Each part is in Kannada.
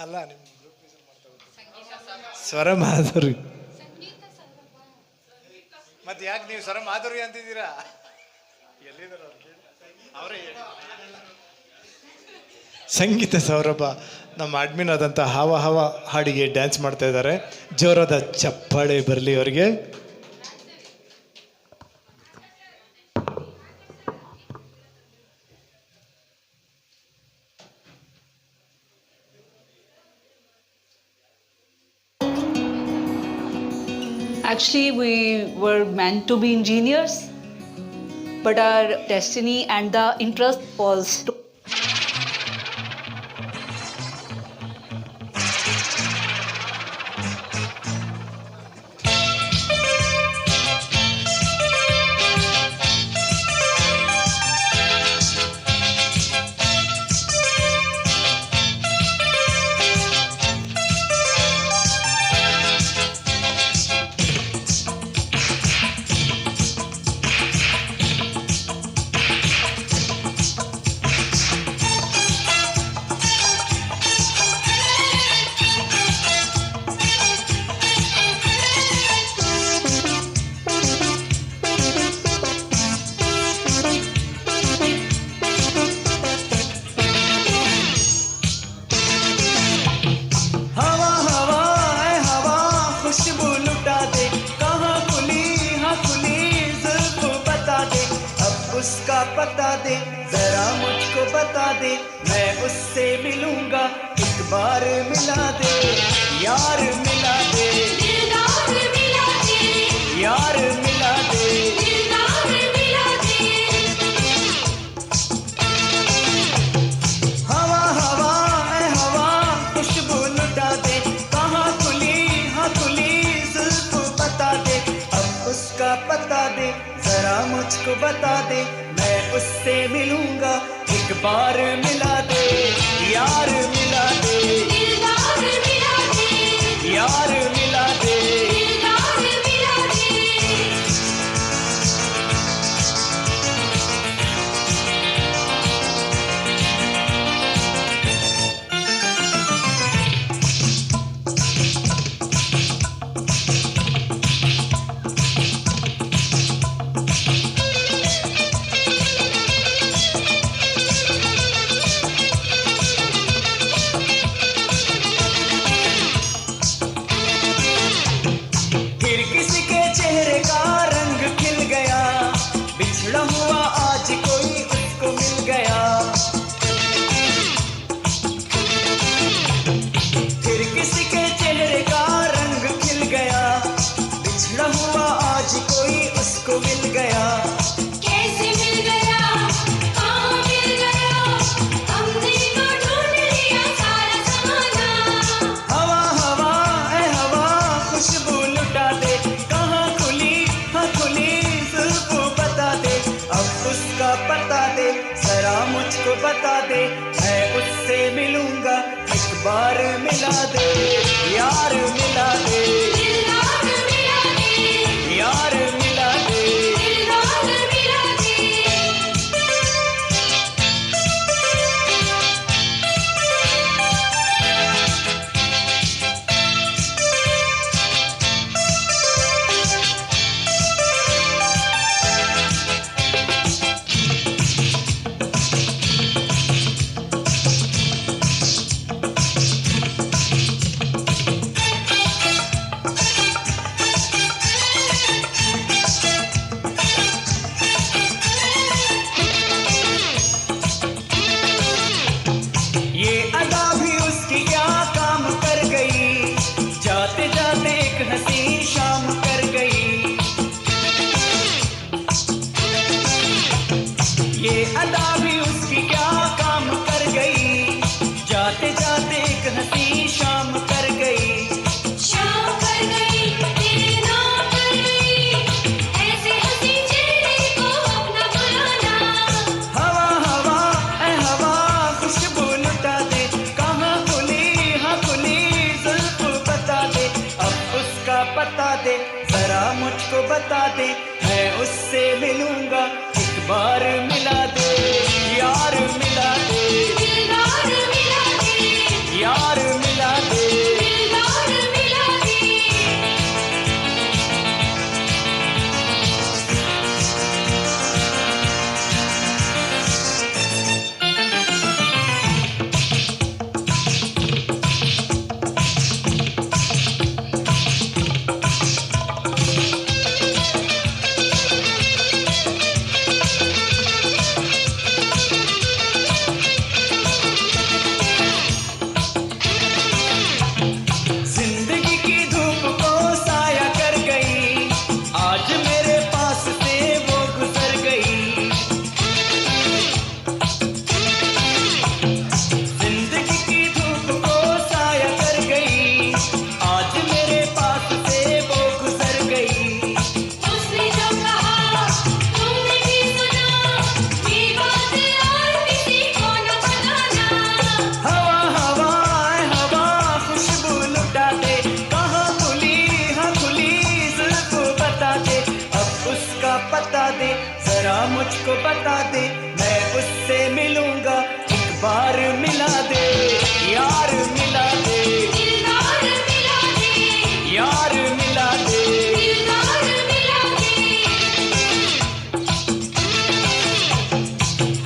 ಅಲ್ಲ ನಿಮ್ಮ ಸ್ವರ ಮಾಧುರಿ. ಮತ್ತೆ ಯಾಕೆ ನೀವು ಸ್ವರ ಮಾಧುರಿ ಅಂತಿದ್ದೀರಾ? ಎಲ್ಲಿದ್ದಾರೆ ಅವರೇ ಸಂಗೀತ ಸೌರಭ ನಮ್ಮ ಅಡ್ಮಿನ್ ಆದಂಥ ಹಾವ ಹಾವ ಹಾಡಿಗೆ ಡ್ಯಾನ್ಸ್ ಮಾಡ್ತಾ ಇದ್ದಾರೆ. ಜೋರಾದ ಚಪ್ಪಾಳೆ ಬರಲಿ ಅವರಿಗೆ. Actually, we were meant to be engineers, but our destiny and the interest was to उसका पता दे, जरा मुझको बता दे, मैं उससे मिलूंगा, एक बार मिला दे, यार मिला दे, दिलदार मिला दे, यार मिला दे, दिलदार मिला दे। हवा हवा ऐ हवा खुशबू लुटा दे, कहाँ खुली हाँ खुली जुल्फ बता दे, अब उसका पता दे, जरा मुझको बता दे, मैं उससे मिलूंगा, एक बार मिला दे, यार मिला दे, दिलदार मिला दे, यार मिला दे, दिलदार मिला दे। मुझको बता दे, मैं उससे मिलूंगा, एक बार मिला दे, यार मिला दे, दिलदार मिला दे, यार मिला दे, दिलदार मिला दे। मुझको बता दे, मैं उससे मिलूंगा, एक बार मिला दे, यार मिला दे, दिलदार मिला दे, यार मिला मुझको बता दे, मैं उससे मिलूंगा, एक बार मिला दे, यार मिला दे, यार मिला दे।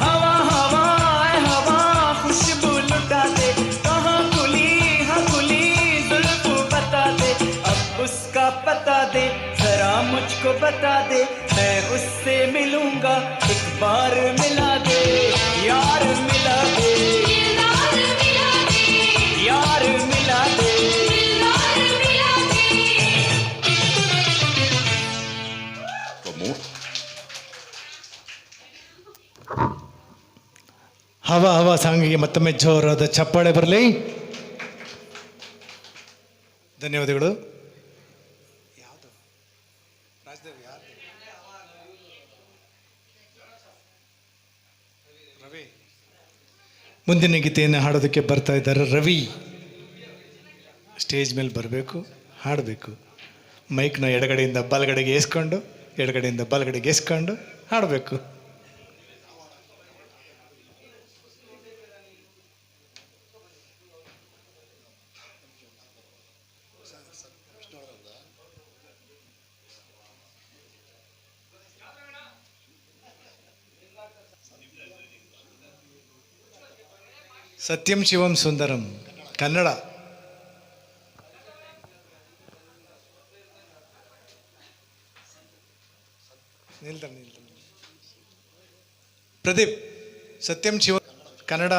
हवा हवा ऐ हवा खुशबू लुटा दे, कहाँ खुली हाँ खुली जुल्फ बता दे, अब उसका पता दे, जरा मुझको बता दे, मैं उससे मिलूंगा, एक बार मिला दे, यार मिला दे, यार मिला दे। ಹವಾ ಹವಾ ಸಾಂಗಿಗೆ ಮತ್ತೊಮ್ಮೆ ಜೋರಾದ ಚಪ್ಪಾಳೆ ಬರಲಿ. ಧನ್ಯವಾದಗಳು. ಮುಂದಿನ ಗೀತೆಯನ್ನು ಹಾಡೋದಕ್ಕೆ ಬರ್ತಾ ಇದ್ದಾರೆ ರವಿ. ಸ್ಟೇಜ್ ಮೇಲೆ ಬರಬೇಕು, ಹಾಡಬೇಕು. ಮೈಕ್ನ ಎಡಗಡೆಯಿಂದ ಬಲಗಡೆಗೆ ಏಸ್ಕೊಂಡು, ಎಡಗಡೆಯಿಂದ ಬಲಗಡೆಗೆ ಏಸ್ಕೊಂಡು ಹಾಡಬೇಕು. ಸತ್ಯಂ ಶಿವಂ ಸುಂದರಂ ಕನ್ನಡ. ಪ್ರದೀಪ್, ಸತ್ಯಂ ಶಿವ ಕನ್ನಡ.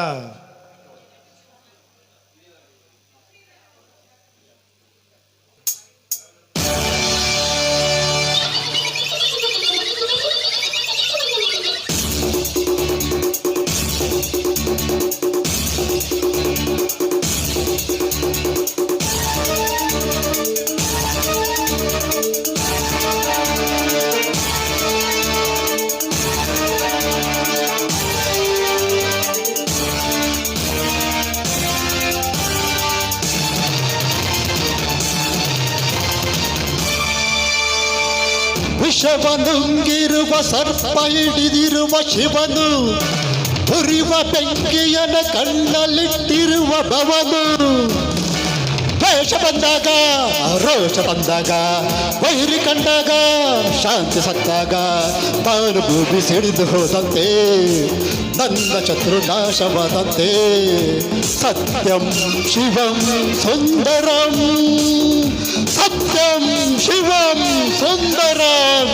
ವಿಷವನುಂಗಿರುವ ಸರ್ಪ ಹಿಡಿದಿರುವ ಶಿವನು, ಉರಿವ ಬೆಂಕಿಯನ ಕಣ್ಣಲ್ಲಿಟ್ಟಿರುವ ಭವನು. ದ್ವೇಷ ಬಂದಾಗ ರೋಷ ಬಂದಾಗ, ವೈರಿ ಕಂಡಾಗ ಶಾಂತಿ ಸತ್ತಾಗ, ಬಾನು ಭೂಮಿ ಸಿಡಿದು ಹೋದಂತೆ, ನನ್ನ ಶತ್ರು ನಾಶವಾದಂತೆ. ಸತ್ಯಂ ಶಿವಂ ಸುಂದರಂ, ಸತ್ಯಂ ಶಿವಂ ಸುಂದರಂ.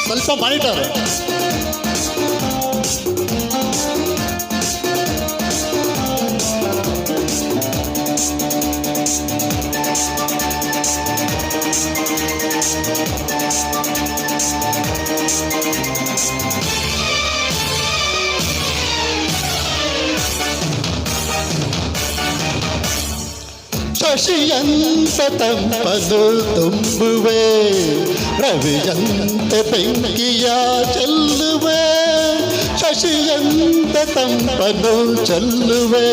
ಸ್ವಲ್ಪ ಮಾನಿಟರ್. ಶಶಿಯಂತ ತಂಪನು ತುಂಬುವೆ, ರವಿಯಂತೆ ಬೆಂಕಿಯ ಚೆಲ್ಲುವೆ. ಶಶಿಯಂತೆ ತಂಪನು ಚೆಲ್ಲುವೆ,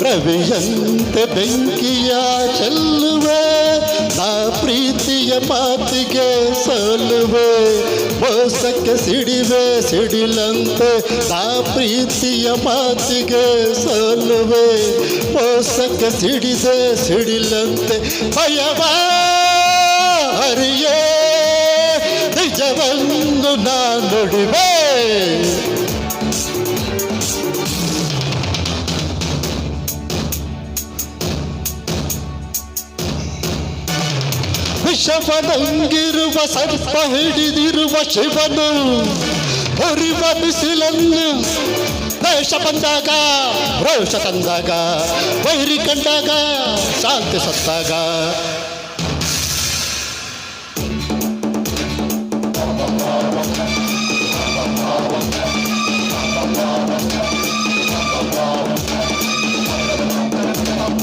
ರವಿಯಂತೆ ಬೆಂಕಿಯ ಚೆಲ್ಲುವೆ. ನಾ ಪ್ರೀತಿಯ ಮಾತಿಗೆ ಸೋಲುವೆ, ಮೋಸಕ್ಕೆ ಸಿಡಿವೆ ಸಿಡಿಲಂತೆ. ನಾ ಪ್ರೀತಿಯ ಮಾತಿಗೆ ಸೋಲುವೆ, ಮೋಸಕ್ಕೆ ಸಿಡಿದೆ ಸಿಡಿಲಂತೆ. ಭಯವ ಹರಿಯೇ ನಿಜವನ್ನು ನಾ ನುಡಿವೆ. ವಿಷವನಂಗಿರುವ ಸರ್ಪ ಹಿಡಿದಿರುವ ಶಿವನು, ಹೊರಿವ ಬಿಸಿಲನ್ನು ದ್ವೇಷ ಬಂದಾಗ ರೋಷ ತಂದಾಗ, ವೈರಿ ಕಂಡಾಗ ಶಾಂತಿ ಸತ್ತಾಗ.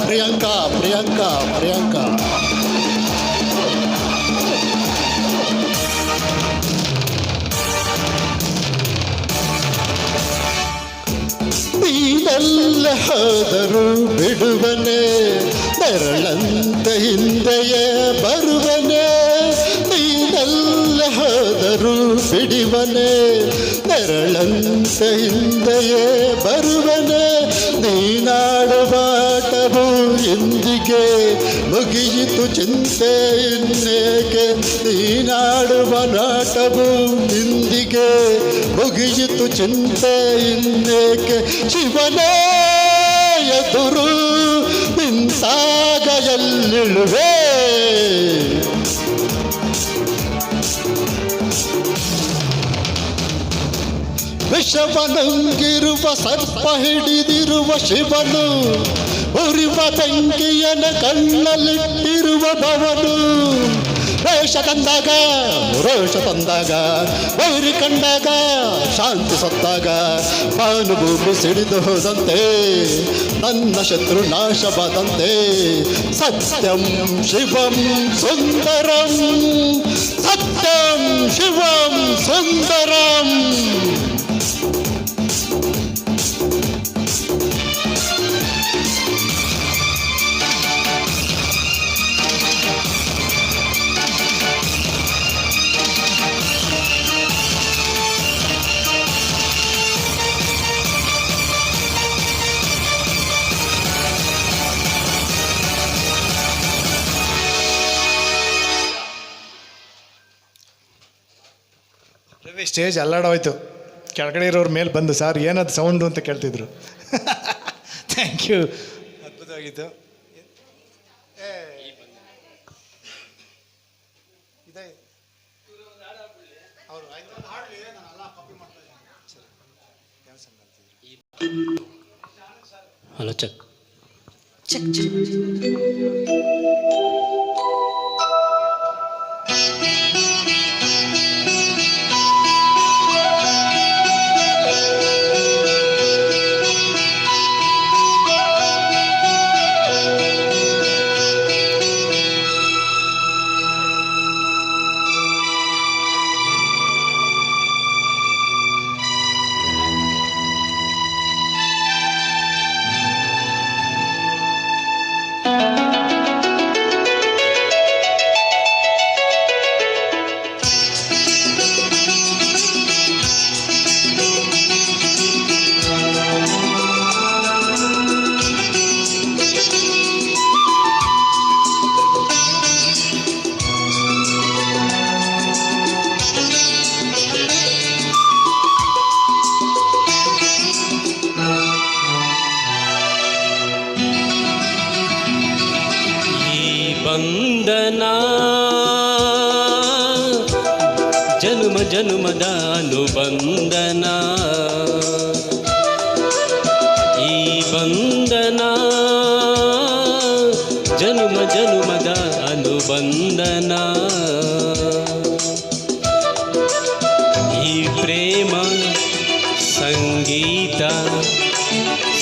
ಪ್ರಿಯಾಂಕಾ ಪ್ರಿಯಾಂಕಾ ಪ್ರಿಯಾಂಕಾ ನೀನೆಲ್ಲ ಹೋದರು ಬಿಡುವನೆ, ನೆರಳಂತ ಹಿಂದೆಯೇ ಬರುವನೆ. ನೀನೆಲ್ಲ ಹೋದರು ಬಿಡುವನೆ, ನೆರಳಂತ ಹಿಂದೆಯೇ ಬರುವನೆ. ನೀನಾಡುವಾಟವು ಎಂದಿಗೆ ಮುಗಿಯಿತು ಚಿಂತೆ ಇನ್ನೇಕೆ. ನೀನಾಡುವ ನಾಟವು ಇಂದಿಗೆ ಮುಗಿಯಿತು ಚಿಂತೆ ಇನ್ನೇಕೆ. ಶಿವನೇ ಎದುರು ನಿಂತಾಗ ಎಲ್ಲಿಳುವೆ. ವಿಷವನುಂಗಿರುವ ಸರ್ಪ ಹಿಡಿದಿರುವ ಶಿವನು, ಉರಿವ ಬೆಂಕಿಯನ ಕಣ್ಣಲ್ಲಿಟ್ಟಿರುವ ಭವನು. ರೋಷ ತಂದಾಗ ರೋಷ ತಂದಾಗ, ವೈರಿ ಕಂಡಾಗ ಶಾಂತಿ ಸತ್ತಾಗ, ಭಾನುಭೂಮಿ ಸಿಡಿದು ಹೋದಂತೆ ನನ್ನ ಶತ್ರು ನಾಶವಾದಂತೆ. ಸತ್ಯಂ ಶಿವಂ ಸುಂದರಂ, ಸತ್ಯಂ ಶಿವಂ ಸುಂದರಂ. ರವಿ ಸ್ಟೇಜ್ ಅಲ್ಲಾಡೋಯ್ತು. ಕೆಳಗಡೆ ಇರೋರು ಮೇಲೆ ಬಂದು ಸರ್ ಏನದು ಸೌಂಡು ಅಂತ ಕೇಳ್ತಿದ್ರು. ಥ್ಯಾಂಕ್ ಯು, ಅದ್ಭುತವಾಗಿತ್ತು. Hello check check check. ಬಂಧನ ಜನುಮ ಜನುಮದ ಅನುಬಂಧನ. ಈ ಬಂಧನ ಜನುಮ ಜನುಮದ ಅನುಬಂಧನ. ಈ ಪ್ರೇಮ ಸಂಗೀತ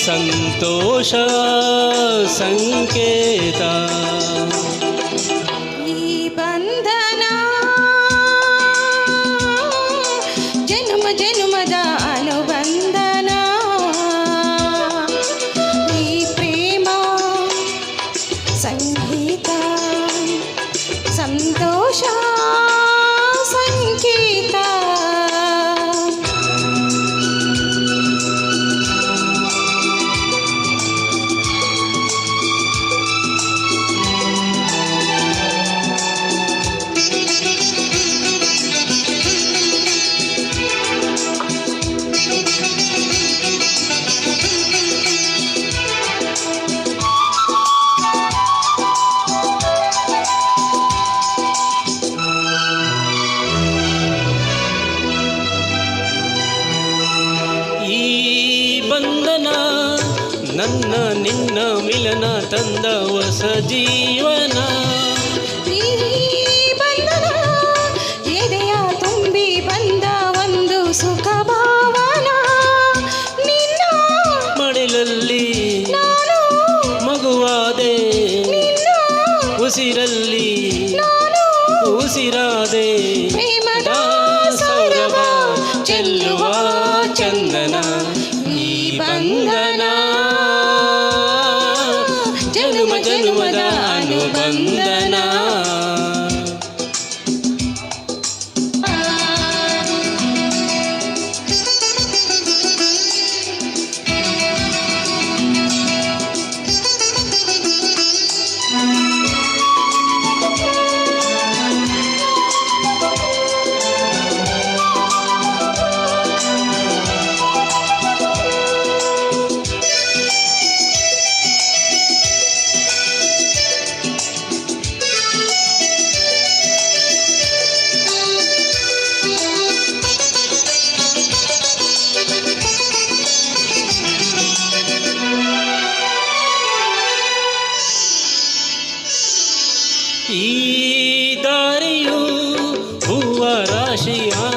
ಸಂತೋಷ ಸಂಕೇತ. ಈ ಬಂಧನ ಜನುಮ ಜನುಮದ ಅನುಬಂಧನ. ಈ ಪ್ರೇಮ ಸಂಗೀತ ಸಂತೋಷ ಸಂಕೇತ. ನನ್ನ ನಿನ್ನ ಮಿಲನ ತಂದ ಹೊಸ ಜೀವನ. ಈ ಬಂಧನ ಎದೆಯ ತುಂಬಿ ಬಂದ ಒಂದು ಸುಖ ಭಾವನ. ನಿನ್ನ ಮಡಿಲಲ್ಲಿ ನಾನು ಮಗುವಾದೆ, ನಿನ್ನ ಉಸಿರಲ್ಲಿ ನಾನು ಉಸಿರಾದೆ. ಪ್ರೇಮದ ಸೌರಭ ಚೆಲ್ಲುವ ಚಂದನ ಈ ಬಂಧನ.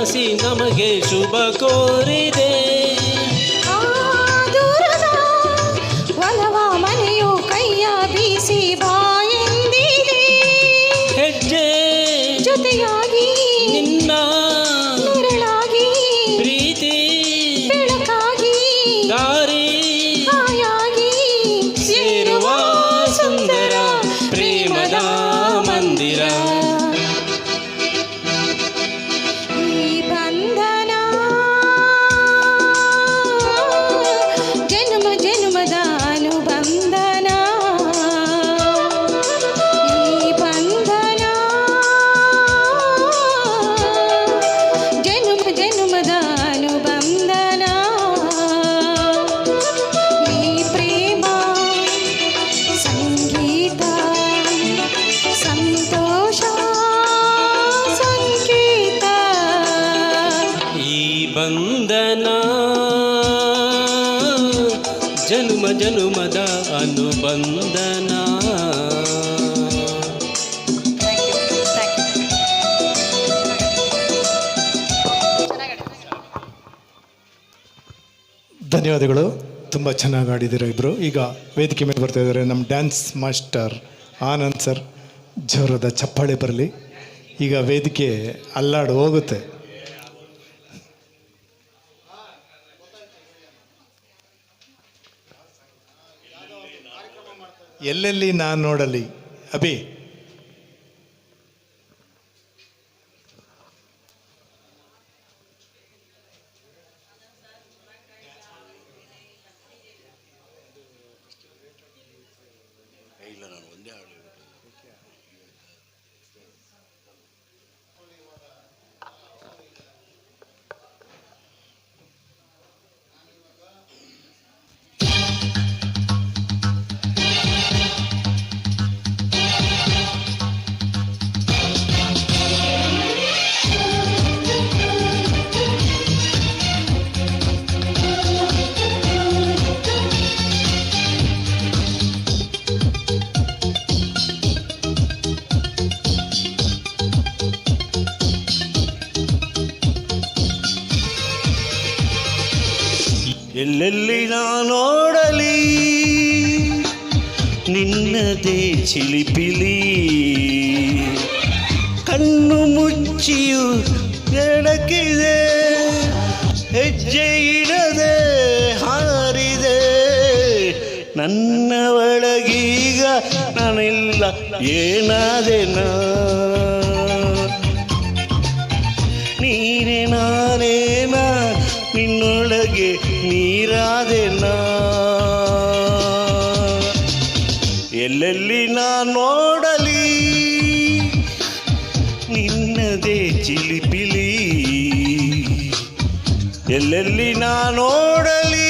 ಹರಸಿ ನಮಗೆ ಶುಭ ಕೋರಿದೆ. ಆ ದೂರದ ಒಲವ ಮನೆಯು ಕೈಯ ಬೀಸಿ ಬಾಯೆಂದಿದೆ. ಹೆಜ್ಜೆ ಜೊತೆಯಾಗಿ ನಿನ್ನ ನೆರಳಾಗಿ ಪ್ರೀತಿ ಬೆಳಕಾಗಿ ದಾರಿ ಹಾಯಾಗಿ ಸೇರುವ ಸುಂದರ ಪ್ರೇಮದ ಮಂದಿರ. ಈ ಬಂಧನ ಜನ್ಮ ಜನ್ಮದ ಅನುಬಂಧನ. ಈ ಬಂಧನ ಜನ್ಮ ಜನ್ಮದ ಅನುಬಂಧನ. ಈ ಪ್ರೇಮ ಸಂಗೀತ ಸಂತೋಷ ಸಂಗೀತ. ಈ ಬಂಧನ ಜನುಮ ಜನುಮದ ಅನುಬಂಧನ. ಧನ್ಯವಾದಗಳು. ತುಂಬ ಚೆನ್ನಾಗಿ ಆಡಿದ್ದೀರ ಇಬ್ಬರು. ಈಗ ವೇದಿಕೆ ಮೇಲೆ ಬರ್ತಾ ಇದ್ದಾರೆ ನಮ್ಮ ಡ್ಯಾನ್ಸ್ ಮಾಸ್ಟರ್ ಆನಂದ್ ಸರ್. ಜೋರದ ಚಪ್ಪಾಳೆ ಬರಲಿ. ಈಗ ವೇದಿಕೆ ಅಲ್ಲಾಡು ಹೋಗುತ್ತೆ. ಎಲ್ಲೆಲ್ಲಿ ನಾನು ನೋಡಲಿ ಅಭಿ. ಎಲ್ಲೆಲ್ಲಿ ನಾ ನೋಡಲಿ ನಿನ್ನದೇ ಚಿಲಿಪಿಲಿ. ಕಣ್ಣು ಮುಚ್ಚಿಯು ಎಡಕಿದೆ, ಹೆಜ್ಜೆ ಇಡದೆ ಹಾರಿದೆ. ನನ್ನ ಒಳಗೀಗ ನಾನಿಲ್ಲ ಏನಾದೆ ನಾ. ನೀನೇ ನಾನೇನಾ ನಿನ್ನೊಳಗೆ ನೀರಾದೆ ನಾ. ಎಲ್ಲೆಲ್ಲಿ ನಾ ನೋಡಲಿ ನಿನ್ನದೇ ಚಿಲಿಪಿಲಿ. ಎಲ್ಲೆಲ್ಲಿ ನಾ ನೋಡಲಿ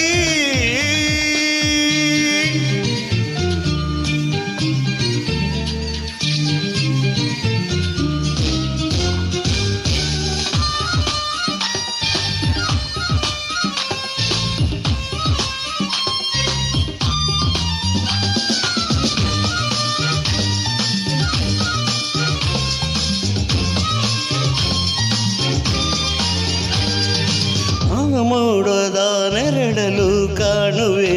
ಮೋಡದ ನೆರಳಲು ಕಾಣುವೆ,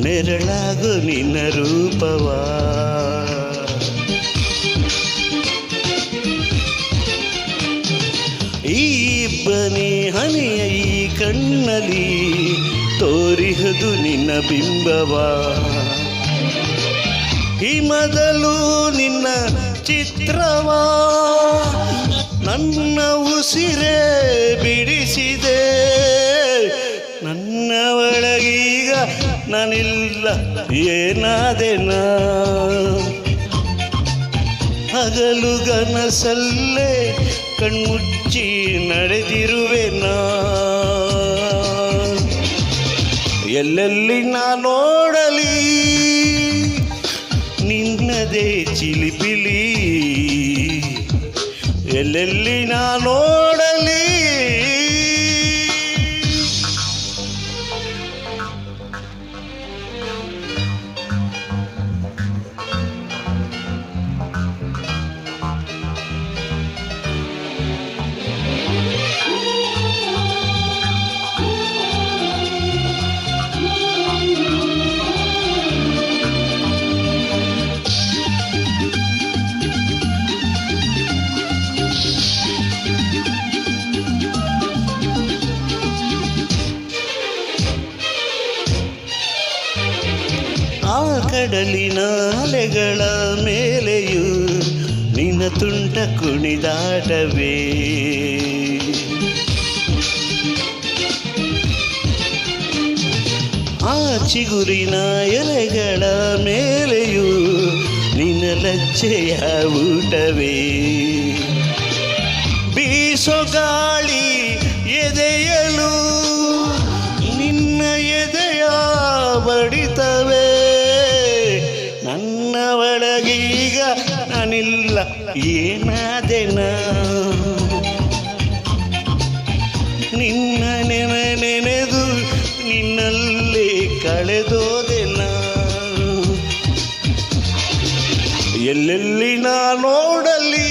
ನೆರಳಾಗು ನಿನ್ನ ರೂಪವ. ಈ ಇಬ್ಬನಿ ಹನಿಯ ಈ ಕಣ್ಣಲ್ಲಿ ತೋರಿಹದು ನಿನ್ನ ಬಿಂಬವ. ಈ ಮೊದಲು ನಿನ್ನ ಚಿತ್ರವ ನನ್ನ ಉಸಿರೇ ಬಿಡಿಸಿದೆ. ನನ್ನ ಒಳಗೀಗ ನಾನಿಲ್ಲ ಏನಾದೆ ನಾ. ಹಗಲು ಗನಸಲ್ಲೇ ಕಣ್ಮುಚ್ಚಿ ನಡೆದಿರುವೆ ನಾ. ಎಲ್ಲೆಲ್ಲಿ ನಾ ನೋಡಲಿ ನಿನ್ನದೇ ಚಿಲಿಪಿಲಿ. ಎಲ್ಲೆಲ್ಲಿ ನಾ ನೋಡಲಿ ಕಡಲಿನ ಅಲೆಗಳ ಮೇಲೆಯೂ ನಿನ್ನ ತುಂಟ ಕುಣಿದಾಟವೇ. ಆ ಚಿಗುರಿನ ಎಲೆಗಳ ಮೇಲೆಯೂ ನಿನ್ನ ಲಜ್ಜೆಯ ಊಟವೇ. ಬೀಸೋ ಗಾಳಿ ಎದೆಯಲು ನಿನ್ನ ಎದೆಯ ಬಡಿತವೇ. ನನ್ನ ಒಳಗೀಗ ನಾನಿಲ್ಲ ಏನಾದೆನ, ನಿನ್ನ ನೆನೆದು ನಿನ್ನಲ್ಲಿ ಕಳೆದೋದೆನ. ಎಲ್ಲೆಲ್ಲಿ ನಾ ನೋಡಲಿ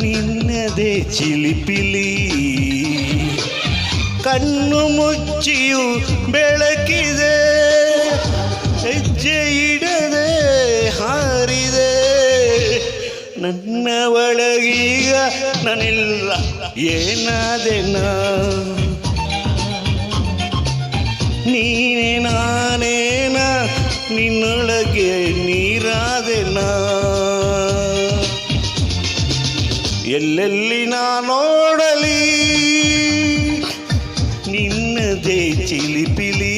ನಿನ್ನದೇ ಚಿಲಿಪಿಲಿ. ಕಣ್ಣು ಮುಚ್ಚಿಯು ಬೆಳಕಿದೆ, ಹೆಜ್ಜೆ ಇಡದೆ ಹಾರಿದೆ. ನನ್ನ ಒಳಗೀಗ ನಾನಿಲ್ಲ ಏನಾದೆನ, ನೀನೇ ನಾನೇನ ನಿನ್ನೊಳಗೆ ನೀರಾದೆನ. ಎಲ್ಲೆಲ್ಲಿ ನಾ ನೋಡಲಿ ನಿನ್ನದೇ ಚಿಲಿಪಿಲಿ.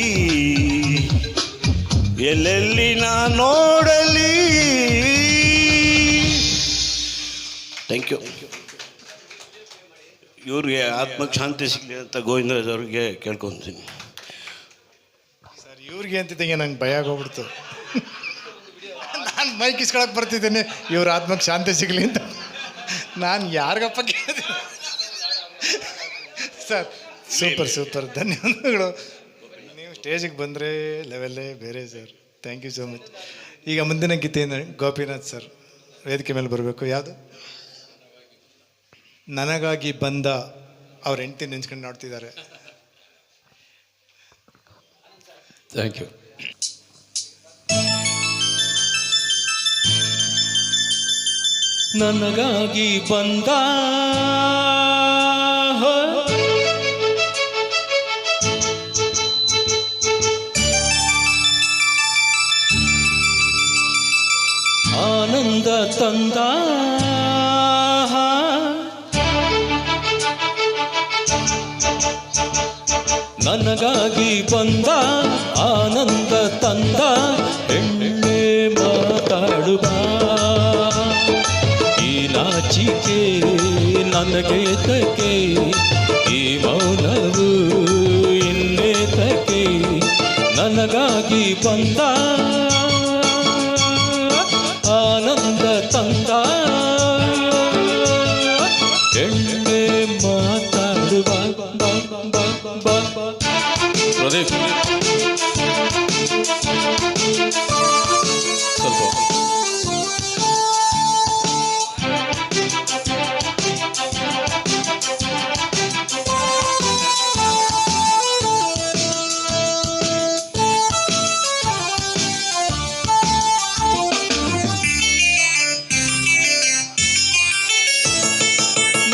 ಎಲ್ಲೆಲ್ಲಿ ನಾ ನೋಡಲಿ. Thank you. ಇವ್ರಿಗೆ ಆತ್ಮಕ್ಕೆ ಶಾಂತಿ ಸಿಗಲಿ ಅಂತ ಗೋವಿಂದರಾಜ್ ಅವ್ರಿಗೆ ಕೇಳ್ಕೊತೀನಿ. ಸರ್ ಇವ್ರಿಗೆ ಅಂತಿದ್ದಂಗೆ ನಂಗೆ ಭಯ ಆಗೋಗ್ಬಿಡ್ತು. ನಾನು ಮೈಕ್ ಇಸ್ಕೊಳಕ್ಕೆ ಬರ್ತಿದ್ದೇನೆ ಇವ್ರ ಆತ್ಮಕ್ಕೆ ಶಾಂತಿ ಸಿಗಲಿ ಅಂತ. ನಾನು ಯಾರಿಗಪ್ಪ ಕೇಳಿದೆ. ಸರ್ ಸೂಪರ್ ಸೂಪರ್, ಧನ್ಯವಾದಗಳು. ನೀವು ಸ್ಟೇಜಿಗೆ ಬಂದರೆ ಲೆವೆಲ್ಲೇ ಬೇರೆ sir. Thank you so much. ಈಗ ಮುಂದಿನ ಗೀತೆ ಗೋಪಿನಾಥ್ ಸರ್ ವೇದಿಕೆ ಮೇಲೆ ಬರಬೇಕು. ಯಾವುದು? ನನಗಾಗಿ ಬಂದ. ಅವ್ರ ಹೆಂಡತಿ ನೆನ್ಸ್ಕೊಂಡು ನೋಡ್ತಿದ್ದಾರೆ. Thank you. ನನಗಾಗಿ ಬಂದ ಆನಂದ ತಂದ, ನನಗಾಗಿ ಬಂದ ಆನಂದ ತಂದ. ಹೆಣ್ಣೆ ಮಾತಾಡುವ ಈ ನಾಚಿಕೆ ನನಗೆ ತಕೆ, ಈ ಮೌನವು ಇನ್ನೇತಕೆ. ನನಗಾಗಿ ಬಂದ ಆನಂದ ತಂದ, ಹೆಣ್ಣೆ ಮಾತಾಡುವ. ಪ್ರದೀಪ್ ಸ್ವಲ್ಪ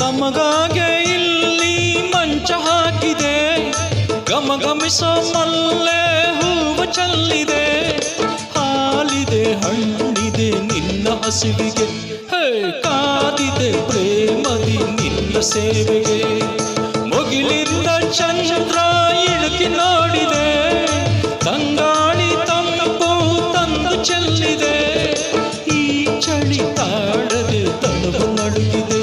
ನಮಗಾಗೆ ಇಲ್ಲಿ ಮಂಚ ಹಾಕಿದೆ, ಗಮಗಮಿಸೋ ಮಲ್ಲೆ ಹೂವ ಚೆಲ್ಲಿದೆ. ಹಾಲಿದೆ ಹಣ್ಣಿದೆ ನಿನ್ನ ಹಸಿವಿಗೆ, ಹೇ ಕಾದಿದೆ ಪ್ರೇಮದಿ ನಿನ್ನ ಸೇವೆಗೆ. ಮುಗಿಲಿಂದ ಚಂದ್ರ ಇಳುಕಿ ನೋಡಿದೆ, ತಂಗಾಳಿ ತಂಪು ತಂದು ಚೆಲ್ಲಿದೆ. ಈ ಚಳಿ ತಾಡದೆ ತನುವು ನಡುಗಿದೆ,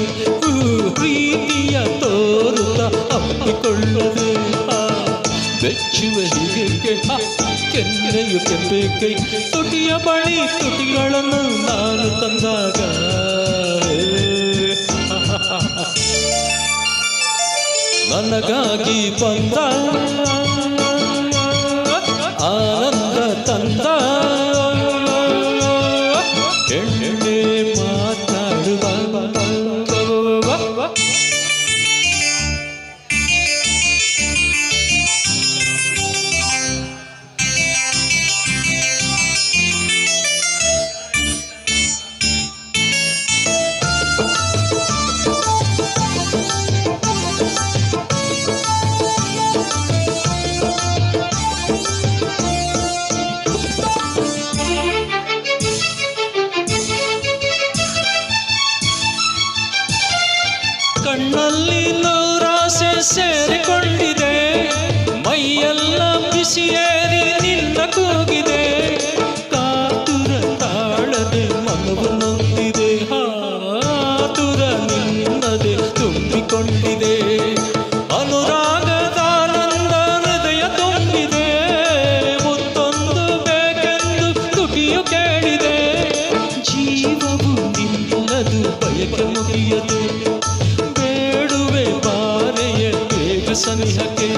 ಪ್ರೀತಿಯ ತೋರುತ್ತ ಅಪ್ಪಿಕೊಳ್ಳದೆ. ಬೆಚ್ಚುವ ಹೀಗೆ ಕೆನ್ನೆಯು ಕೆಂಬೇಕೆ, ತುಟಿಯ ಬಳಿ ತುಟಿಗಳನ್ನು ನಾನು ತಂದಾಗ. ನನಗಾಗಿ ಬಂದ ಆನಂದ ತಂದ, ಹೆಣ್ಣೆ ಮಾತಾಡುವ. ಕಣ್ಣಲ್ಲಿ ನೂರಾಸೆ ಸೇರಿಕೊಂಡಿದೆ, ಮೈಯೆಲ್ಲ ಬಿಸಿಯೇರಿ ನಿನ್ನ ಕೂಗಿದೆ, ಕಾತುರ ತಾಳದೆ ಮನವು ನೊಂದಿದೆ, ಹಾತುರ ನಿನ್ನದೆ ತುಂಬಿಕೊಂಡಿದೆ, ಅನುರಾಗದಾನಂದ ಹೃದಯ ತುಂಬಿದೆ, ಮುತ್ತೊಂದು ಬೇಕೆಂದು ತುಟಿಯು ಕೇಳಿದೆ, ಜೀವವು ನಿನ್ನದು ಬಯಕೆ ಮುಗಿಯದೆ, ಬೇಡುವೆ ಬಾರೆಯ ಬೇಗ ಸನಿಹಕ್ಕೆ,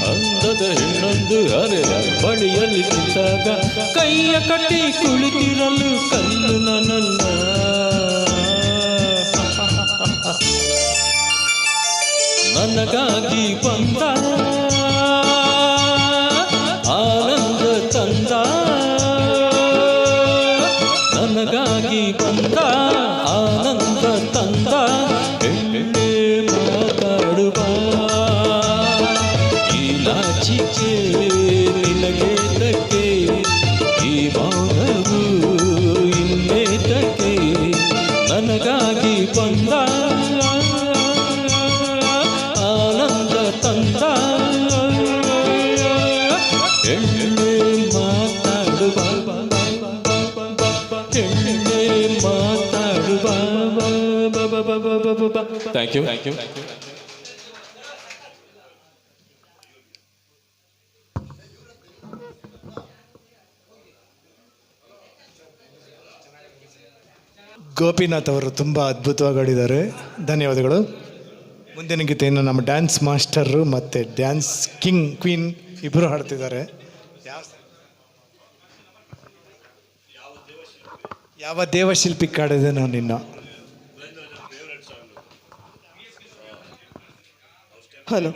ಅಂದದ ಹೆಣ್ಣೊಂದು ಅರೆ ಬಳಿಯಲ್ಲಿ ನಿಂತಾಗ ಕೈಯ ಕಟ್ಟಿ ಕುಳಿತಿರಲು ಕಲ್ಲು ನನ್ನಲ್ಲ, ನನಗಾಗಿ ಬಂದ ಆನಂದ ತಂದ, ನನಗಾಗಿ ಬಂದ ಆನಂದ ತಂದ, ಹೆಣ್ಣೆ ಮಾತಾಡುವ ಈ ನಾಚಿಕೆ ನಿನಗೇತಕ್ಕೆ, ಈ ಮೌನವು ಇನ್ನೇತಕ್ಕೆ, ನನಗಾಗಿ ಬಂದ ಆನಂದ ತಂದ, ಹೆಣ್ಣೆ ಮಾತಾಡುವ, ಹೆಣ್ಣೆ ಮಾತಾಡುವ. Thank you. ಗೋಪಿನಾಥ್ ಅವರು ತುಂಬ ಅದ್ಭುತವಾಗಿ ಆಡಿದ್ದಾರೆ, ಧನ್ಯವಾದಗಳು. ಮುಂದಿನ ಗೀತೆಯನ್ನು ನಮ್ಮ ಡ್ಯಾನ್ಸ್ ಮಾಸ್ಟರು ಮತ್ತು ಡ್ಯಾನ್ಸ್ ಕ್ವೀನ್ ಇಬ್ಬರು ಹಾಡ್ತಿದ್ದಾರೆ. ಯಾವ ದೇವಶಿಲ್ಪಿ ಕಾಡಿದೆ ನಾವು ನಿನ್ನ. ಹಲೋ,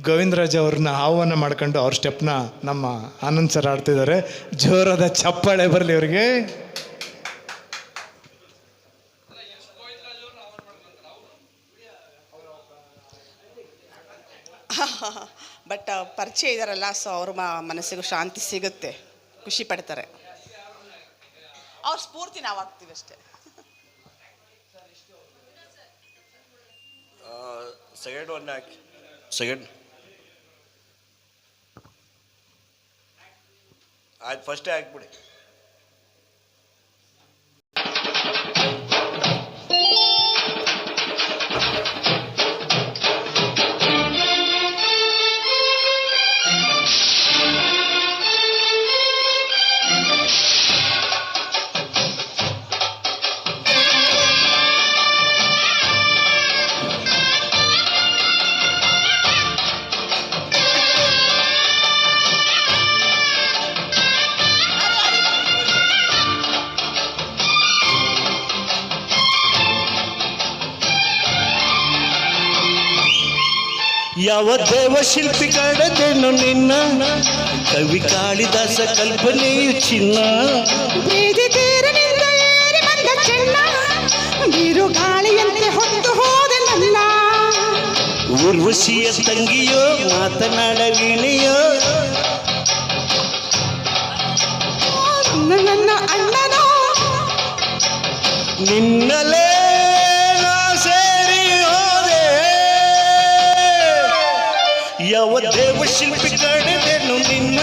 ಗೋವಿಂದರಾಜ್ ಅವ್ರನ್ನ ಆಹ್ವಾನ ಮಾಡ್ಕೊಂಡು ಅವ್ರ ಸ್ಟೆಪ್ನ ನಮ್ಮ ಆನಂದ್ ಸರ್ ಆಡ್ತಿದ್ದಾರೆ. ಜೋರಾದ ಚಪ್ಪಾಳೆ ಬರಲಿ ಅವರಿಗೆ. ಬಟ್ ಪರಿಚಯ ಇದ್ದಾರಲ್ಲ, ಸೊ ಅವ್ರ ಮನಸ್ಸಿಗೂ ಶಾಂತಿ ಸಿಗುತ್ತೆ, ಖುಷಿ ಪಡ್ತಾರೆ. ಅವ್ರ ಸ್ಫೂರ್ತಿ ನಾವು ಆಗ್ತೀವಿ ಅಷ್ಟೇ. ಸೆಕೆಂಡ್ ಒನ್ ಹಾಕಿ, ಸೆಕೆಂಡ್ ಆಯ್ತು, ಫಸ್ಟೇ ಹಾಕ್ಬಿಡಿ. ಯಾವ ದೇವಶಿಲ್ಪಿ ಕಾಡದೇನು ನಿನ್ನ, ಕವಿ ಕಾಳಿದಾಸ ಕಲ್ಪನೆಯು ಚಿನ್ನ, ಬೀದಿ ತೀರನಿಂದ ಏರಿ ಬಂದ ಚೆನ್ನ, ಬಿರು ಗಾಳಿಯಂತೆ ಹೊತ್ತು ಹೋದೆ ನನ್ನ, ಊರ್ವಶಿಯ ತಂಗಿಯೋ ಮಾತನಾಡ ವೀಣೆಯೋ, ನನ್ನ ಅಣ್ಣನೋ ನಿನ್ನಲೇ ನಾ ಸೇರಿ ಹೋದೆ. ಯಾವ ದೇವಶಿಲ್ಪಿ ಕಾಡದೇನು ನಿನ್ನ,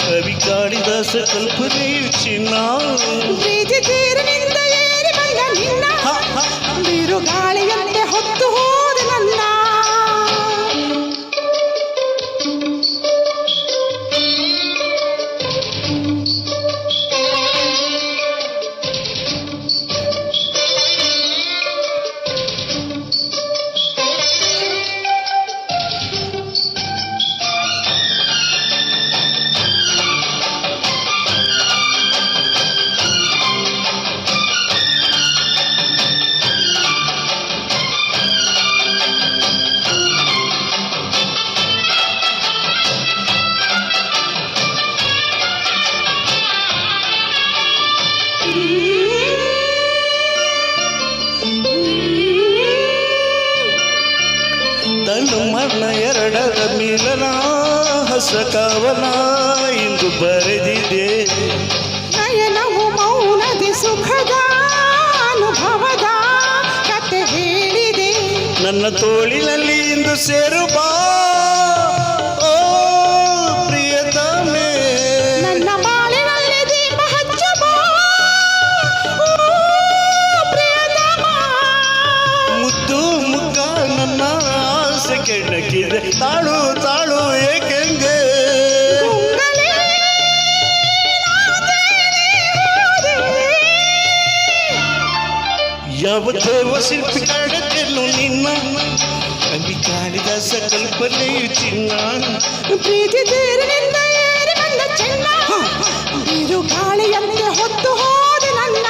ಕವಿ ಕಾಳಿದಾಸ ಕಲ್ಪನೆಯು ಚಿನ್ನ, ಬೀದಿ ತೀರನಿಂದ ಏರಿ ಬಂದ ನಿನ್ನ, ಬಿರು ಗಾಳಿಯಂತೆ ಹೊತ್ತು ಹೋದೆ ನನ್ನ. ತನು ಮರಣ ಎರಡರ ಮಿಲನ, ಹಸ ಕವನ ಇಂದು ಬರೆದಿದೆ, ನಯನವು ಮೌನದಿ ಸುಖದ ಅನುಭವದ ಕತೆ ಹೇಳಿದೆ. ನನ್ನ ತೋಳಿನಲ್ಲಿ ಇಂದು ಸೇರು ಬಾ ಓ ಪ್ರಿಯತಮೆ. ನನ್ನ ಬಾಳಿನಲ್ಲಿ ದೀಪ ಹಚ್ಚಬ ಓ ಪ್ರಿಯತಮ. ಮುದ್ದು ಮುಖ ನನ್ನ ಆಸೆ ಕೆಣಕಿದೆ, ತಾಳು ತಾಳು ಏಕೆಂಗೆ. ಉಂಗಲೇ ಯಾವ ದೇವ ಶಿಲ್ಪಿ ಕಾಣತೆನು ನಿನ್ನ, ಅಲ್ಲಿ ಕಾಳಿದಾಸ ಕಲ್ಪನೆಯು ಚಿನ್ನ. ಪ್ರೀತಿ ತೀರಿನಿಂದ ಏರಿ ಬಂದ ಚೆನ್ನ, ಬಿರು ಗಾಳಿಯಂತೆ ಹೊತ್ತು ಹೋದೆ ನನ್ನ.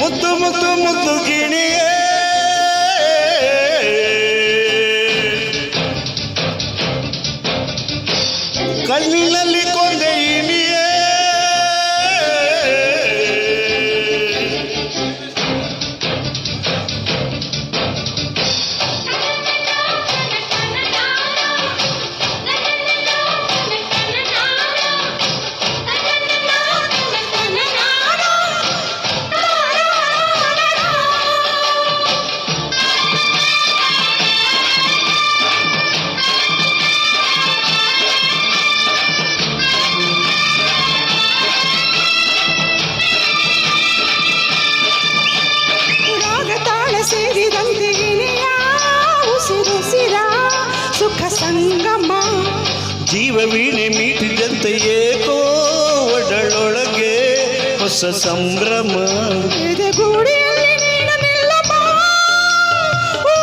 ಮುದ್ದು ಮುದ್ದು ಮುದ್ದು ಗಿಣಿಯೇ, ಕಣ್ಣಿನಲ್ಲಿ ಕೊಂದೆ ಇನಿಯೇ. ರಾಗ ತಾಳ ಸೇರಿದಂತೆ ಇನಿಯ ಉಸಿರುಸಿರ ಸುಖ ಸಂಗಮ. ಜೀವ ವೀಣೆ ಮೀಟಿದಂತೆ ಏಕೋ ಒಡಳೊಳಗೆ ಹೊಸ ಸಂಭ್ರಮ. ಎದೆಗೂಡಿಯಲ್ಲಿ ನೀನು ನಿಲ್ಲಮ್ಮ ಓ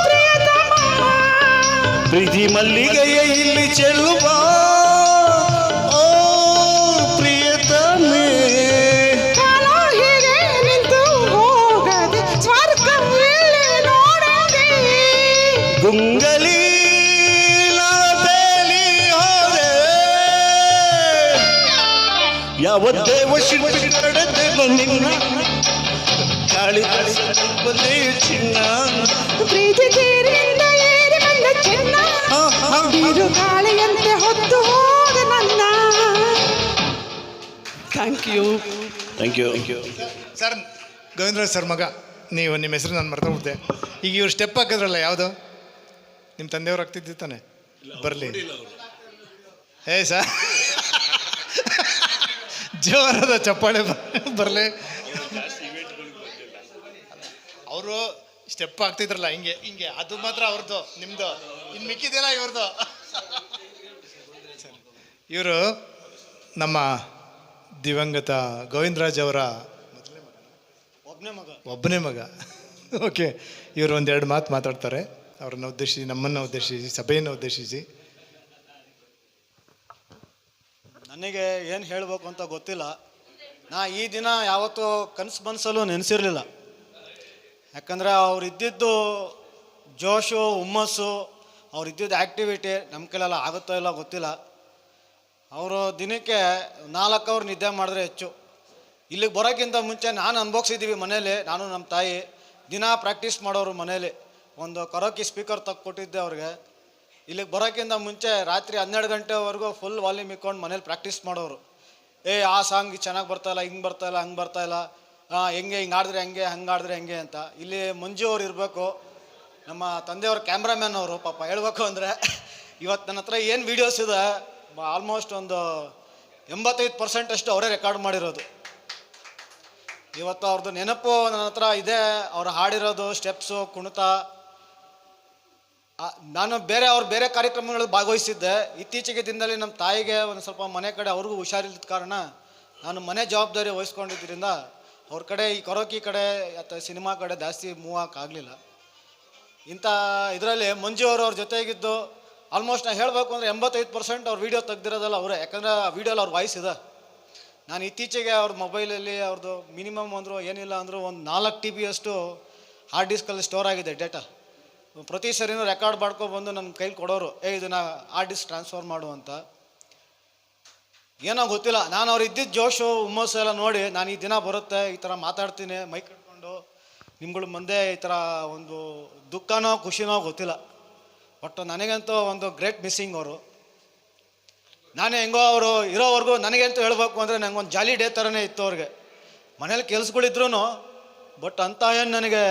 ಪ್ರಿಯತಮ. ಪ್ರೀತಿ ಮಲ್ಲಿಗೆಯ ಇಲ್ಲಿ ಚೆಲ್ಲುವ ಓ ಪ್ರಿಯತಮೆ. ಕಾಲ ಹೀಗೆ ನಿಂತು ಹೋಗದೆ ಸ್ವರ್ಗವಿಲ್ಲಿ ನೋಡದೆ. ಗುಂಗಲಿ ನಾ ತೇಲಿ ಹೋದೆ, ಯಾವ ದೇವ ಶಿಲ್ಪಿ ಕಡೆದೆನು ನಿನ್ನ, ಕಾಳಿದಾಸ ಕಲ್ಪನೆಯು ಚಿನ್ನ. ಪ್ರೀತಿ ತೀರಿನಿಂದ ಏರಿ ಬಂದ ಚೆನ್ನ, ಬಿರು ಗಾಳಿಯಂತೆ ಹೊತ್ತು ಹೋದ ನನ್ನ. Thank you. Thank you. Sir Govindaraj sir ಮಗ ನೀವು, ನಿಮ್ಮ ಹೆಸರು ನಾನು ಮರ್ತೋಗ್ಬಿಟ್ಟೆ. ಈಗ ಇವ್ರು ಸ್ಟೆಪ್ ಹಾಕಿದ್ರಲ್ಲ, ಯಾವುದು ನಿಮ್ಮ ತಂದೆಯವ್ರು ಆಗ್ತಿದ್ದಿ ತಾನೆ? ಬರಲಿ ಏ ಸರ್, ಜೋರದ ಚಪ್ಪಾಳೆ ಬರಲಿ. ಅವರು ಸ್ಟೆಪ್ ಆಗ್ತಿದ್ರಲ್ಲ ಹಿಂಗೆ ಹಿಂಗೆ, ಅದು ಮಾತ್ರ ಅವ್ರದ್ದು, ನಿಮ್ಮದು ಇನ್ನು ಮಿಕ್ಕಿದೆಲ್ಲ ಇವ್ರದ್ದು. ಇವರು ನಮ್ಮ ದಿವಂಗತ ಗೋವಿಂದರಾಜ್ ಅವರ ಒಬ್ಬನೇ ಮಗ. ಓಕೆ, ಇವರು ಒಂದೆರಡು ಮಾತು ಮಾತಾಡ್ತಾರೆ ಅವರನ್ನು ಉದ್ದೇಶಿಸಿ, ನಮ್ಮನ್ನು ಉದ್ದೇಶಿಸಿ, ಸಭೆಯನ್ನು ಉದ್ದೇಶಿಸಿ. ನನಗೆ ಏನು ಹೇಳಬೇಕು ಅಂತ ಗೊತ್ತಿಲ್ಲ. ನಾ ಈ ದಿನ ಯಾವತ್ತೂ ಕನಸು ಮನಸ್ಸಲ್ಲೂ ನೆನೆಸಿರಲಿಲ್ಲ. ಯಾಕಂದರೆ ಅವ್ರು ಇದ್ದಿದ್ದು ಜೋಶು, ಹುಮ್ಮಸ್ಸು, ಅವ್ರು ಇದ್ದಿದ್ದು ಆ್ಯಕ್ಟಿವಿಟಿ ನಮ್ಮ ಕೈಲೆಲ್ಲ ಆಗುತ್ತೋ ಇಲ್ಲ ಗೊತ್ತಿಲ್ಲ. ಅವರು ದಿನಕ್ಕೆ 4 ಅವರ್ ನಿದ್ದೆ ಮಾಡಿದ್ರೆ ಹೆಚ್ಚು. ಇಲ್ಲಿಗೆ ಬರೋಕ್ಕಿಂತ ಮುಂಚೆ ನಾನು ಅನುಭವಿಸಿದ್ದೀವಿ ಮನೇಲಿ. ನಾನು ನಮ್ಮ ತಾಯಿ ದಿನ ಪ್ರಾಕ್ಟೀಸ್ ಮಾಡೋರು ಮನೇಲಿ. ಒಂದು ಕರೋಕಿ ಸ್ಪೀಕರ್ ಕೊಟ್ಟಿದ್ದೆ ಅವ್ರಿಗೆ. ಇಲ್ಲಿಗೆ ಬರೋಕ್ಕಿಂತ ಮುಂಚೆ ರಾತ್ರಿ 12 ಗಂಟೆವರೆಗೂ ಫುಲ್ ವಾಲ್ಯೂಮ್ ಇಕ್ಕೊಂಡು ಮನೇಲಿ ಪ್ರಾಕ್ಟೀಸ್ ಮಾಡೋರು. ಆ ಸಾಂಗ್ ಚೆನ್ನಾಗಿ ಬರ್ತಾಯಿಲ್ಲ, ಹಿಂಗೆ ಬರ್ತಾಯಿಲ್ಲ, ಹಂಗೆ ಬರ್ತಾಯಿಲ್ಲ, ಹೆಂಗೆ ಹಿಂಗೆ ಆಡಿದ್ರೆ ಹೆಂಗೆ, ಹಂಗೆ ಆಡಿದ್ರೆ ಹೆಂಗೆ ಅಂತ. ಇಲ್ಲಿ ಮಂಜು ಅವ್ರು ಇರಬೇಕು, ನಮ್ಮ ತಂದೆಯವ್ರ ಕ್ಯಾಮ್ರಾಮ್ಯಾನ್ ಅವರು. ಪಾಪ ಹೇಳ್ಬೇಕು ಅಂದರೆ ಇವತ್ತು ನನ್ನ ಹತ್ರ ಏನು ವೀಡಿಯೋಸ್ ಇದೆ ಆಲ್ಮೋಸ್ಟ್ ಒಂದು 85% ಅಷ್ಟು ಅವರೇ ರೆಕಾರ್ಡ್ ಮಾಡಿರೋದು. ಇವತ್ತು ಅವ್ರದ್ದು ನೆನಪು ನನ್ನ ಹತ್ರ ಇದೆ. ಅವ್ರು ಹಾಡಿರೋದು ಸ್ಟೆಪ್ಸು, ಕುಣಿತ. ನಾನು ಬೇರೆ ಕಾರ್ಯಕ್ರಮಗಳಲ್ಲಿ ಭಾಗವಹಿಸಿದ್ದೆ. ಇತ್ತೀಚೆಗೆ ದಿನದಲ್ಲಿ ನಮ್ಮ ತಾಯಿಗೆ ಒಂದು ಸ್ವಲ್ಪ ಮನೆ ಕಡೆ ಅವ್ರಿಗೂ ಹುಷಾರಿಲ್ಲದ ಕಾರಣ ನಾನು ಮನೆ ಜವಾಬ್ದಾರಿ ವಹಿಸ್ಕೊಂಡಿದ್ದರಿಂದ ಅವ್ರ ಕಡೆ ಈ ಕರೋಕಿ ಕಡೆ ಅಥವಾ ಸಿನಿಮಾ ಕಡೆ ಜಾಸ್ತಿ ಮೂವ್ ಆಗಲಿಲ್ಲ. ಇಂಥ ಇದರಲ್ಲಿ ಮಂಜು ಅವ್ರ ಜೊತೆಗಿದ್ದು ಆಲ್ಮೋಸ್ಟ್ ನಾನು ಹೇಳಬೇಕು ಅಂದರೆ 85% ಅವ್ರ ವೀಡಿಯೋ ತೆಗ್ದಿರೋದಲ್ಲ ಅವರೇ. ಯಾಕಂದರೆ ಆ ವೀಡಿಯೋಲಿ ಅವ್ರ ವಾಯ್ಸ್ ಇದೆ. ನಾನು ಇತ್ತೀಚೆಗೆ ಅವ್ರ ಮೊಬೈಲಲ್ಲಿ ಅವ್ರದ್ದು ಮಿನಿಮಮ್ ಅಂದರೂ ಏನಿಲ್ಲ ಅಂದರೂ ಒಂದು 4 TB ಅಷ್ಟು ಹಾರ್ಡ್ ಡಿಸ್ಕಲ್ಲಿ ಸ್ಟೋರ್ ಆಗಿದೆ ಡೇಟಾ. ಪ್ರತಿ ಸರಿನೂ ರೆಕಾರ್ಡ್ ಮಾಡ್ಕೊಬಂದು ನನ್ನ ಕೈಲಿ ಕೊಡೋರು, ಇದನ್ನು ಹಾರ್ಡ್ ಡಿಸ್ಕ್ ಟ್ರಾನ್ಸ್ಫರ್ ಮಾಡು ಅಂತ. ಏನೋ ಗೊತ್ತಿಲ್ಲ, ನಾನು ಅವ್ರು ಇದ್ದಿದ್ದು ಜೋಶು ಹುಮ್ಮಸ್ಸು ಎಲ್ಲ ನೋಡಿ ನಾನು ಈ ದಿನ ಬರುತ್ತೆ, ಈ ಥರ ಮಾತಾಡ್ತೀನಿ ಮೈಕ್ ಇಟ್ಕೊಂಡು, ನಿಮ್ಗಳ ಮುಂದೆ ಈ ಥರ ಒಂದು ದುಃಖನೋ ಖುಷಿನೋ ಗೊತ್ತಿಲ್ಲ. ಬಟ್ ನನಗಂತೂ ಒಂದು ಗ್ರೇಟ್ ಮಿಸ್ಸಿಂಗ್ ಅವರು. ನಾನೇ ಹೆಂಗೋ ಅವರು ಇರೋವರೆಗೂ ನನಗಂತೂ ಹೇಳಬೇಕು ಅಂದರೆ ನನಗೊಂದು ಜಾಲಿ ಡೇ ಥರನೇ ಇತ್ತು ಅವ್ರಿಗೆ. ಮನೇಲಿ ಕೆಲ್ಸಗಳಿದ್ರೂ ಬಟ್ ಅಂತ ಏನು ನನಗೆ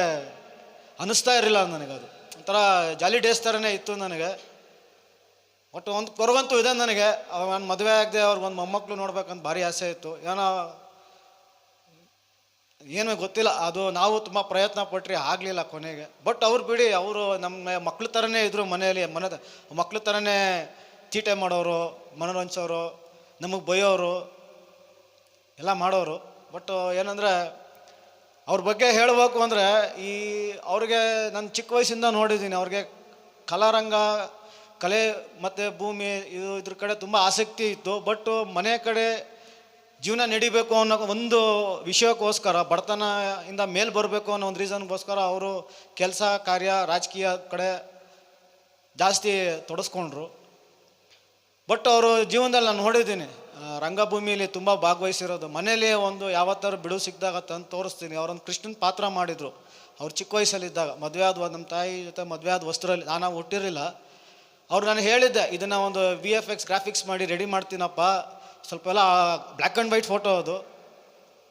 ಅನ್ನಿಸ್ತಾ ಇರಲಿಲ್ಲ ನನಗದು. ಒಂಥರ ಜಾಲಿ ಡೇಸ್ ಥರನೇ ಇತ್ತು ನನಗೆ. ಬಟ್ ಒಂದು ಕೊರಗಂತೂ ಇದೆ ನನಗೆ. ನಾನು ಮದುವೆ ಆಗದೆ ಅವ್ರಿಗೊಂದು ಮೊಮ್ಮಕ್ಕಳು ನೋಡ್ಬೇಕಂತ ಭಾರಿ ಆಸೆ ಇತ್ತು. ಏನೋ ಗೊತ್ತಿಲ್ಲ, ಅದು ನಾವು ತುಂಬ ಪ್ರಯತ್ನ ಪಟ್ರಿ ಆಗಲಿಲ್ಲ ಕೊನೆಗೆ. ಬಟ್ ಅವ್ರು ಬಿಡಿ, ಅವರು ನಮ್ಮ ಮಕ್ಳ ಥರನೇ ಇದ್ದರು. ಮನೆಯಲ್ಲಿ ಮಕ್ಳ ಥರನೇ ತೀಟೆ ಮಾಡೋರು, ಮನೋರಂಜಿಸೋರು, ನಮಗೆ ಬೈಯೋರು ಎಲ್ಲ ಮಾಡೋರು. ಬಟ್ ಏನಂದರೆ ಅವ್ರ ಬಗ್ಗೆ ಹೇಳಬೇಕು ಅಂದರೆ ಅವ್ರಿಗೆ ನಾನು ಚಿಕ್ಕ ವಯಸ್ಸಿಂದ ನೋಡಿದ್ದೀನಿ. ಅವ್ರಿಗೆ ಕಲಾರಂಗ, ಕಲೆ ಮತ್ತು ಭೂಮಿ ಇದ್ರ ಕಡೆ ತುಂಬ ಆಸಕ್ತಿ ಇತ್ತು. ಬಟ್ ಮನೆ ಕಡೆ ಜೀವನ ನಡಿಬೇಕು ಅನ್ನೋ ಒಂದು ವಿಷಯಕ್ಕೋಸ್ಕರ, ಬಡತನದಿಂದ ಮೇಲೆ ಬರಬೇಕು ಅನ್ನೋ ಒಂದು ರೀಸನ್ಗೋಸ್ಕರ ಅವರು ಕೆಲಸ ಕಾರ್ಯ ರಾಜಕೀಯ ಕಡೆ ಜಾಸ್ತಿ ತೊಡಸ್ಕೊಂಡ್ರು. ಬಟ್ ಅವರು ಜೀವನದಲ್ಲಿ ನಾನು ನೋಡಿದ್ದೀನಿ ರಂಗಭೂಮಿಯಲ್ಲಿ ತುಂಬ ಭಾಗವಹಿಸಿರೋದು. ಮನೇಲಿ ಒಂದು ಯಾವತ್ತಾರು ಬಿಡು ಸಿಕ್ಕಿದಾಗ ತಂದು ತೋರಿಸ್ತೀನಿ. ಅವರೊಂದು ಕೃಷ್ಣನ ಪಾತ್ರ ಮಾಡಿದರು ಅವ್ರು ಚಿಕ್ಕ ವಯಸ್ಸಲ್ಲಿದ್ದಾಗ. ಮದುವೆ ಆದ ನಮ್ಮ ತಾಯಿ ಜೊತೆ ಮದುವೆ ಆದ ವಸ್ತ್ರಲ್ಲಿ ನಾನು ಹುಟ್ಟಿರಲಿಲ್ಲ. ಅವ್ರು ನಾನು ಹೇಳಿದ್ದೆ, ಇದನ್ನು ಒಂದು VFX ಗ್ರಾಫಿಕ್ಸ್ ಮಾಡಿ ರೆಡಿ ಮಾಡ್ತೀನಪ್ಪ, ಸ್ವಲ್ಪ ಎಲ್ಲ ಬ್ಲ್ಯಾಕ್ ಆ್ಯಂಡ್ ವೈಟ್ ಫೋಟೋ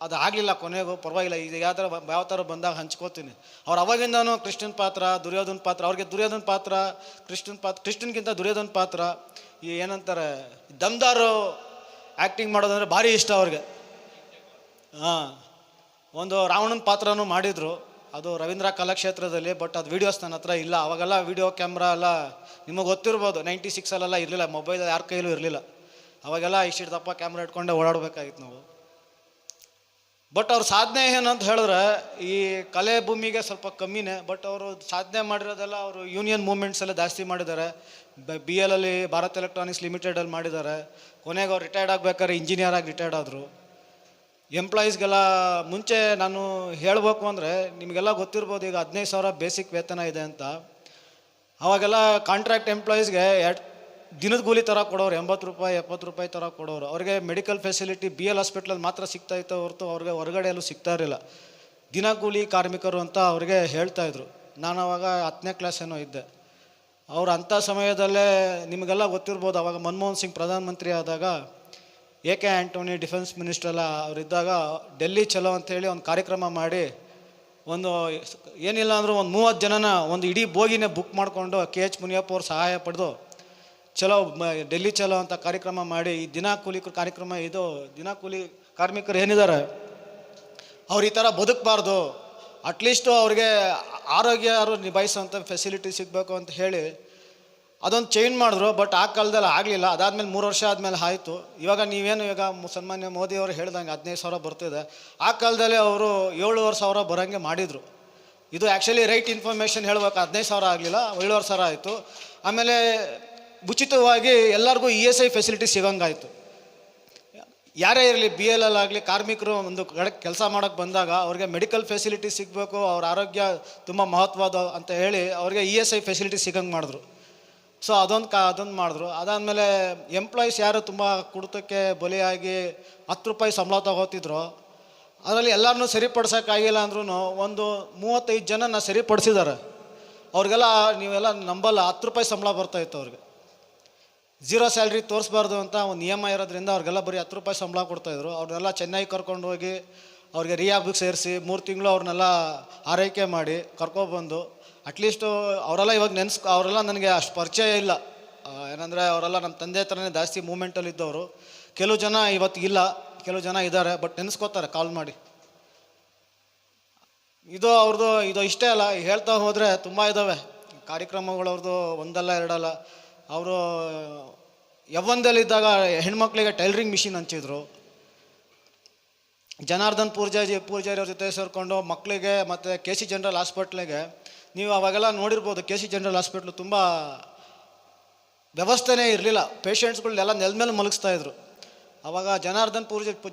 ಅದು ಆಗಲಿಲ್ಲ ಕೊನೆಗೂ. ಪರವಾಗಿಲ್ಲ, ಈಗ ಯಾವ ಥರ ಬಂದಾಗ ಹಂಚ್ಕೋತೀನಿ. ಅವ್ರು ಅವಾಗಿಂದನೂ ಕೃಷ್ಣನ ಪಾತ್ರ, ದುರ್ಯೋಧನ ಪಾತ್ರ, ಅವ್ರಿಗೆ ದುರ್ಯೋಧನ ಪಾತ್ರ ಕೃಷ್ಣನ್ಗಿಂತ ದುರ್ಯೋಧನ ಪಾತ್ರ, ಈ ಏನಂತಾರೆ ದಮ್ದಾರು ಆ್ಯಕ್ಟಿಂಗ್ ಮಾಡೋದಂದರೆ ಭಾರಿ ಇಷ್ಟ ಅವ್ರಿಗೆ. ಒಂದು ರಾವಣನ ಪಾತ್ರನೂ ಮಾಡಿದರು, ಅದು ರವೀಂದ್ರ ಕಲಾಕ್ಷೇತ್ರದಲ್ಲಿ. ಬಟ್ ಅದು ವೀಡಿಯೋಸ್ ನನ್ನ ಹತ್ರ ಇಲ್ಲ. ಅವಾಗೆಲ್ಲ ವೀಡಿಯೋ ಕ್ಯಾಮ್ರಾ ಎಲ್ಲ ನಿಮಗೆ ಗೊತ್ತಿರ್ಬೋದು, 96 ಇರಲಿಲ್ಲ, ಮೊಬೈಲ್ ಯಾರ ಕೈಲೂ ಇರಲಿಲ್ಲ. ಅವಾಗೆಲ್ಲ ಇಷ್ಟಿಟ್ಟು ದಪ್ಪ ಕ್ಯಾಮ್ರಾ ಇಟ್ಕೊಂಡೆ ಓಡಾಡಬೇಕಾಗಿತ್ತು ನಾವು. ಬಟ್ ಅವ್ರ ಸಾಧನೆ ಏನಂತ ಹೇಳಿದ್ರೆ ಈ ಕಲೆ ಭೂಮಿಗೆ ಸ್ವಲ್ಪ ಕಮ್ಮಿನೇ. ಬಟ್ ಅವರು ಸಾಧನೆ ಮಾಡಿರೋದೆಲ್ಲ ಅವರು ಯೂನಿಯನ್ ಮೂವ್ಮೆಂಟ್ಸ್ ಎಲ್ಲ ಜಾಸ್ತಿ ಮಾಡಿದ್ದಾರೆ. BL ಅಲ್ಲಿ ಭಾರತ್ ಎಲೆಕ್ಟ್ರಾನಿಕ್ಸ್ ಲಿಮಿಟೆಡಲ್ಲಿ ಮಾಡಿದ್ದಾರೆ. ಕೊನೆಗೆ ಅವ್ರು ರಿಟೈರ್ಡ್ ಆಗಬೇಕಾದ್ರೆ ಇಂಜಿನಿಯರ್ ಆಗಿ ರಿಟೈರ್ಡ್ ಆದರು. ಎಂಪ್ಲಾಯೀಸ್ಗೆಲ್ಲ ಮುಂಚೆ ನಾನು ಹೇಳಬೇಕು ಅಂದರೆ ನಿಮಗೆಲ್ಲ ಗೊತ್ತಿರ್ಬೋದು, ಈಗ 15,000 ಬೇಸಿಕ್ ವೇತನ ಇದೆ ಅಂತ. ಅವಾಗೆಲ್ಲ ಕಾಂಟ್ರಾಕ್ಟ್ ಎಂಪ್ಲಾಯೀಸ್ಗೆ ದಿನದ ಕೂಲಿ ಥರ ಕೊಡೋರು, 80 ರೂಪಾಯಿ 70 ರೂಪಾಯಿ ಥರ ಕೊಡೋರು. ಅವ್ರಿಗೆ ಮೆಡಿಕಲ್ ಫೆಸಿಲಿಟಿ BL ಹಾಸ್ಪಿಟ್ಲಲ್ಲಿ ಮಾತ್ರ ಸಿಗ್ತಾ ಇತ್ತು ಹೊರತು ಅವ್ರಿಗೆ ಹೊರಗಡೆ ಎಲ್ಲೂ ಸಿಗ್ತಾ ಇರಲಿಲ್ಲ. ದಿನ ಕೂಲಿ ಕಾರ್ಮಿಕರು ಅಂತ ಅವ್ರಿಗೆ ಹೇಳ್ತಾಯಿದ್ರು. ನಾನು ಅವಾಗ 10ನೇ ಕ್ಲಾಸ್ ಏನೋ ಇದ್ದೆ. ಅವ್ರು ಅಂಥ ಸಮಯದಲ್ಲೇ ನಿಮಗೆಲ್ಲ ಗೊತ್ತಿರ್ಬೋದು, ಅವಾಗ ಮನಮೋಹನ್ ಸಿಂಗ್ ಪ್ರಧಾನಮಂತ್ರಿ ಆದಾಗ AK ಆ್ಯಂಟೋನಿ ಡಿಫೆನ್ಸ್ ಮಿನಿಸ್ಟರ್ ಎಲ್ಲ ಅವರಿದ್ದಾಗ ಡೆಲ್ಲಿ ಚಲೋ ಅಂಥೇಳಿ ಒಂದು ಕಾರ್ಯಕ್ರಮ ಮಾಡಿ, ಒಂದು ಏನಿಲ್ಲ ಅಂದರೂ ಒಂದು 30 ಜನನ ಒಂದು ಇಡೀ ಬೋಗಿನೇ ಬುಕ್ ಮಾಡಿಕೊಂಡು KH ಮುನಿಯಪ್ಪ ಅವ್ರ ಸಹಾಯ ಪಡೆದು ಚಲೋ ಡೆಲ್ಲಿ ಚಲೋ ಅಂತ ಕಾರ್ಯಕ್ರಮ ಮಾಡಿ, ಈ ದಿನ ಕೂಲಿ ಕಾರ್ಯಕ್ರಮ, ಇದು ದಿನ ಕೂಲಿ ಕಾರ್ಮಿಕರು ಏನಿದ್ದಾರೆ ಅವ್ರು ಈ ಥರ ಬದುಕಬಾರ್ದು, ಅಟ್ಲೀಸ್ಟು ಅವ್ರಿಗೆ ಆರೋಗ್ಯ ನಿಭಾಯಿಸೋಂಥ ಫೆಸಿಲಿಟಿ ಸಿಗಬೇಕು ಅಂತ ಹೇಳಿ ಅದೊಂದು ಚೇಂಜ್ ಮಾಡಿದ್ರು. ಬಟ್ ಆ ಕಾಲದಲ್ಲಿ ಆಗಲಿಲ್ಲ. ಅದಾದಮೇಲೆ 3 ವರ್ಷ ಆದಮೇಲೆ ಆಯಿತು. ಇವಾಗ ನೀವೇನು ಈಗ ಸನ್ಮಾನ್ಯ ಮೋದಿ ಅವರು ಹೇಳ್ದಂಗೆ 15,000 ಬರ್ತಿದೆ. ಆ ಕಾಲದಲ್ಲಿ ಅವರು 7,500 ಬರೋಂಗೆ ಮಾಡಿದರು. ಇದು ಆ್ಯಕ್ಚುಲಿ ರೈಟ್ ಇನ್ಫಾರ್ಮೇಷನ್ ಹೇಳಬೇಕು, 15,000 ಆಗಲಿಲ್ಲ, 7,500 ಆಯಿತು. ಆಮೇಲೆ ಉಚಿತವಾಗಿ ಎಲ್ಲರಿಗೂ ESI ಫೆಸಿಲಿಟಿ ಸಿಗೋಂಗಾಯಿತು. ಯಾರೇ ಇರಲಿ, BL ಆಗಲಿ ಕಾರ್ಮಿಕರು ಒಂದು ಕಡೆ ಕೆಲಸ ಮಾಡೋಕ್ಕೆ ಬಂದಾಗ ಅವ್ರಿಗೆ ಮೆಡಿಕಲ್ ಫೆಸಿಲಿಟಿ ಸಿಗಬೇಕು, ಅವ್ರ ಆರೋಗ್ಯ ತುಂಬ ಮಹತ್ವದ ಅಂತ ಹೇಳಿ ಅವ್ರಿಗೆ ESI ಫೆಸಿಲಿಟಿ ಸಿಗಂಗೆ ಮಾಡಿದ್ರು. ಸೊ ಅದೊಂದು ಮಾಡಿದ್ರು. ಅದಾದಮೇಲೆ ಎಂಪ್ಲಾಯೀಸ್ ಯಾರು ತುಂಬ ಕುಡಿತಕ್ಕೆ ಬಲಿಯಾಗಿ 10 ರೂಪಾಯಿ ಸಂಬಳ ತಗೋತಿದ್ರು, ಅದರಲ್ಲಿ ಎಲ್ಲರನ್ನೂ ಸರಿಪಡ್ಸೋಕ್ಕಾಗಿಲ್ಲ ಅಂದ್ರೂ ಒಂದು 35 ಜನನ ಸರಿಪಡಿಸಿದ್ದಾರೆ. ಅವ್ರಿಗೆಲ್ಲ ನೀವೆಲ್ಲ ನಂಬಲ್ಲ, 10 ರೂಪಾಯಿ ಸಂಬಳ ಬರ್ತಾಯಿತ್ತು ಅವ್ರಿಗೆ. 0 ಸ್ಯಾಲ್ರಿ ತೋರಿಸ್ಬಾರ್ದು ಅಂತ ಒಂದು ನಿಯಮ ಇರೋದ್ರಿಂದ ಅವ್ರಿಗೆಲ್ಲ ಬರೀ 10 ರೂಪಾಯಿ ಸಂಬಳ ಕೊಡ್ತಾಯಿದ್ರು. ಅವ್ರನ್ನೆಲ್ಲ ಚೆನ್ನೈಗೆ ಕರ್ಕೊಂಡು ಹೋಗಿ ಅವ್ರಿಗೆ ರಿಯಾಬಿಗೆ ಸೇರಿಸಿ 3 ತಿಂಗಳು ಅವ್ರನ್ನೆಲ್ಲ ಆರೈಕೆ ಮಾಡಿ ಕರ್ಕೊಬಂದು, ಅಟ್ಲೀಸ್ಟು ಅವರೆಲ್ಲ ಇವಾಗ ಅವರೆಲ್ಲ ನನಗೆ ಅಷ್ಟು ಪರಿಚಯ ಇಲ್ಲ. ಏನಂದರೆ ಅವರೆಲ್ಲ ನಮ್ಮ ತಂದೆ ಥರನೇ ಜಾಸ್ತಿ ಮೂಮೆಂಟಲ್ಲಿ ಇದ್ದವರು. ಕೆಲವು ಜನ ಇವತ್ತಿಗಿಲ್ಲ, ಕೆಲವು ಜನ ಇದ್ದಾರೆ, ಬಟ್ ನೆನೆಸ್ಕೋತಾರೆ ಕಾಲ್ ಮಾಡಿ. ಇದು ಅವ್ರದ್ದು ಇದು ಇಷ್ಟೇ ಅಲ್ಲ, ಹೇಳ್ತಾ ಹೋದರೆ ತುಂಬ ಇದ್ದಾವೆ ಕಾರ್ಯಕ್ರಮಗಳು ಅವ್ರದ್ದು, ಒಂದಲ್ಲ ಎರಡಲ್ಲ. ಅವರು ಯವ್ವನದಲ್ಲಿದ್ದಾಗ ಹೆಣ್ಮಕ್ಳಿಗೆ ಟೈಲರಿಂಗ್ ಮಿಷಿನ್ ಹಂಚಿದ್ರು. ಜನಾರ್ದನ್ ಪೂಜಾರಿ ಅವ್ರ ಜೊತೆ ಸೇರಿಕೊಂಡು ಮಕ್ಕಳಿಗೆ ಮತ್ತು KC ಜನರಲ್ ಹಾಸ್ಪಿಟ್ಲಿಗೆ, ನೀವು ಅವಾಗೆಲ್ಲ ನೋಡಿರ್ಬೋದು, KC ಜನರಲ್ ಹಾಸ್ಪಿಟ್ಲು ತುಂಬ ವ್ಯವಸ್ಥೆನೇ ಇರಲಿಲ್ಲ. ಪೇಷಂಟ್ಸ್ಗಳನ್ನೆಲ್ಲ ನೆಲದ ಮೇಲೆ ಮಲಗಿಸ್ತಾಯಿದ್ರು. ಆವಾಗ ಜನಾರ್ದನ್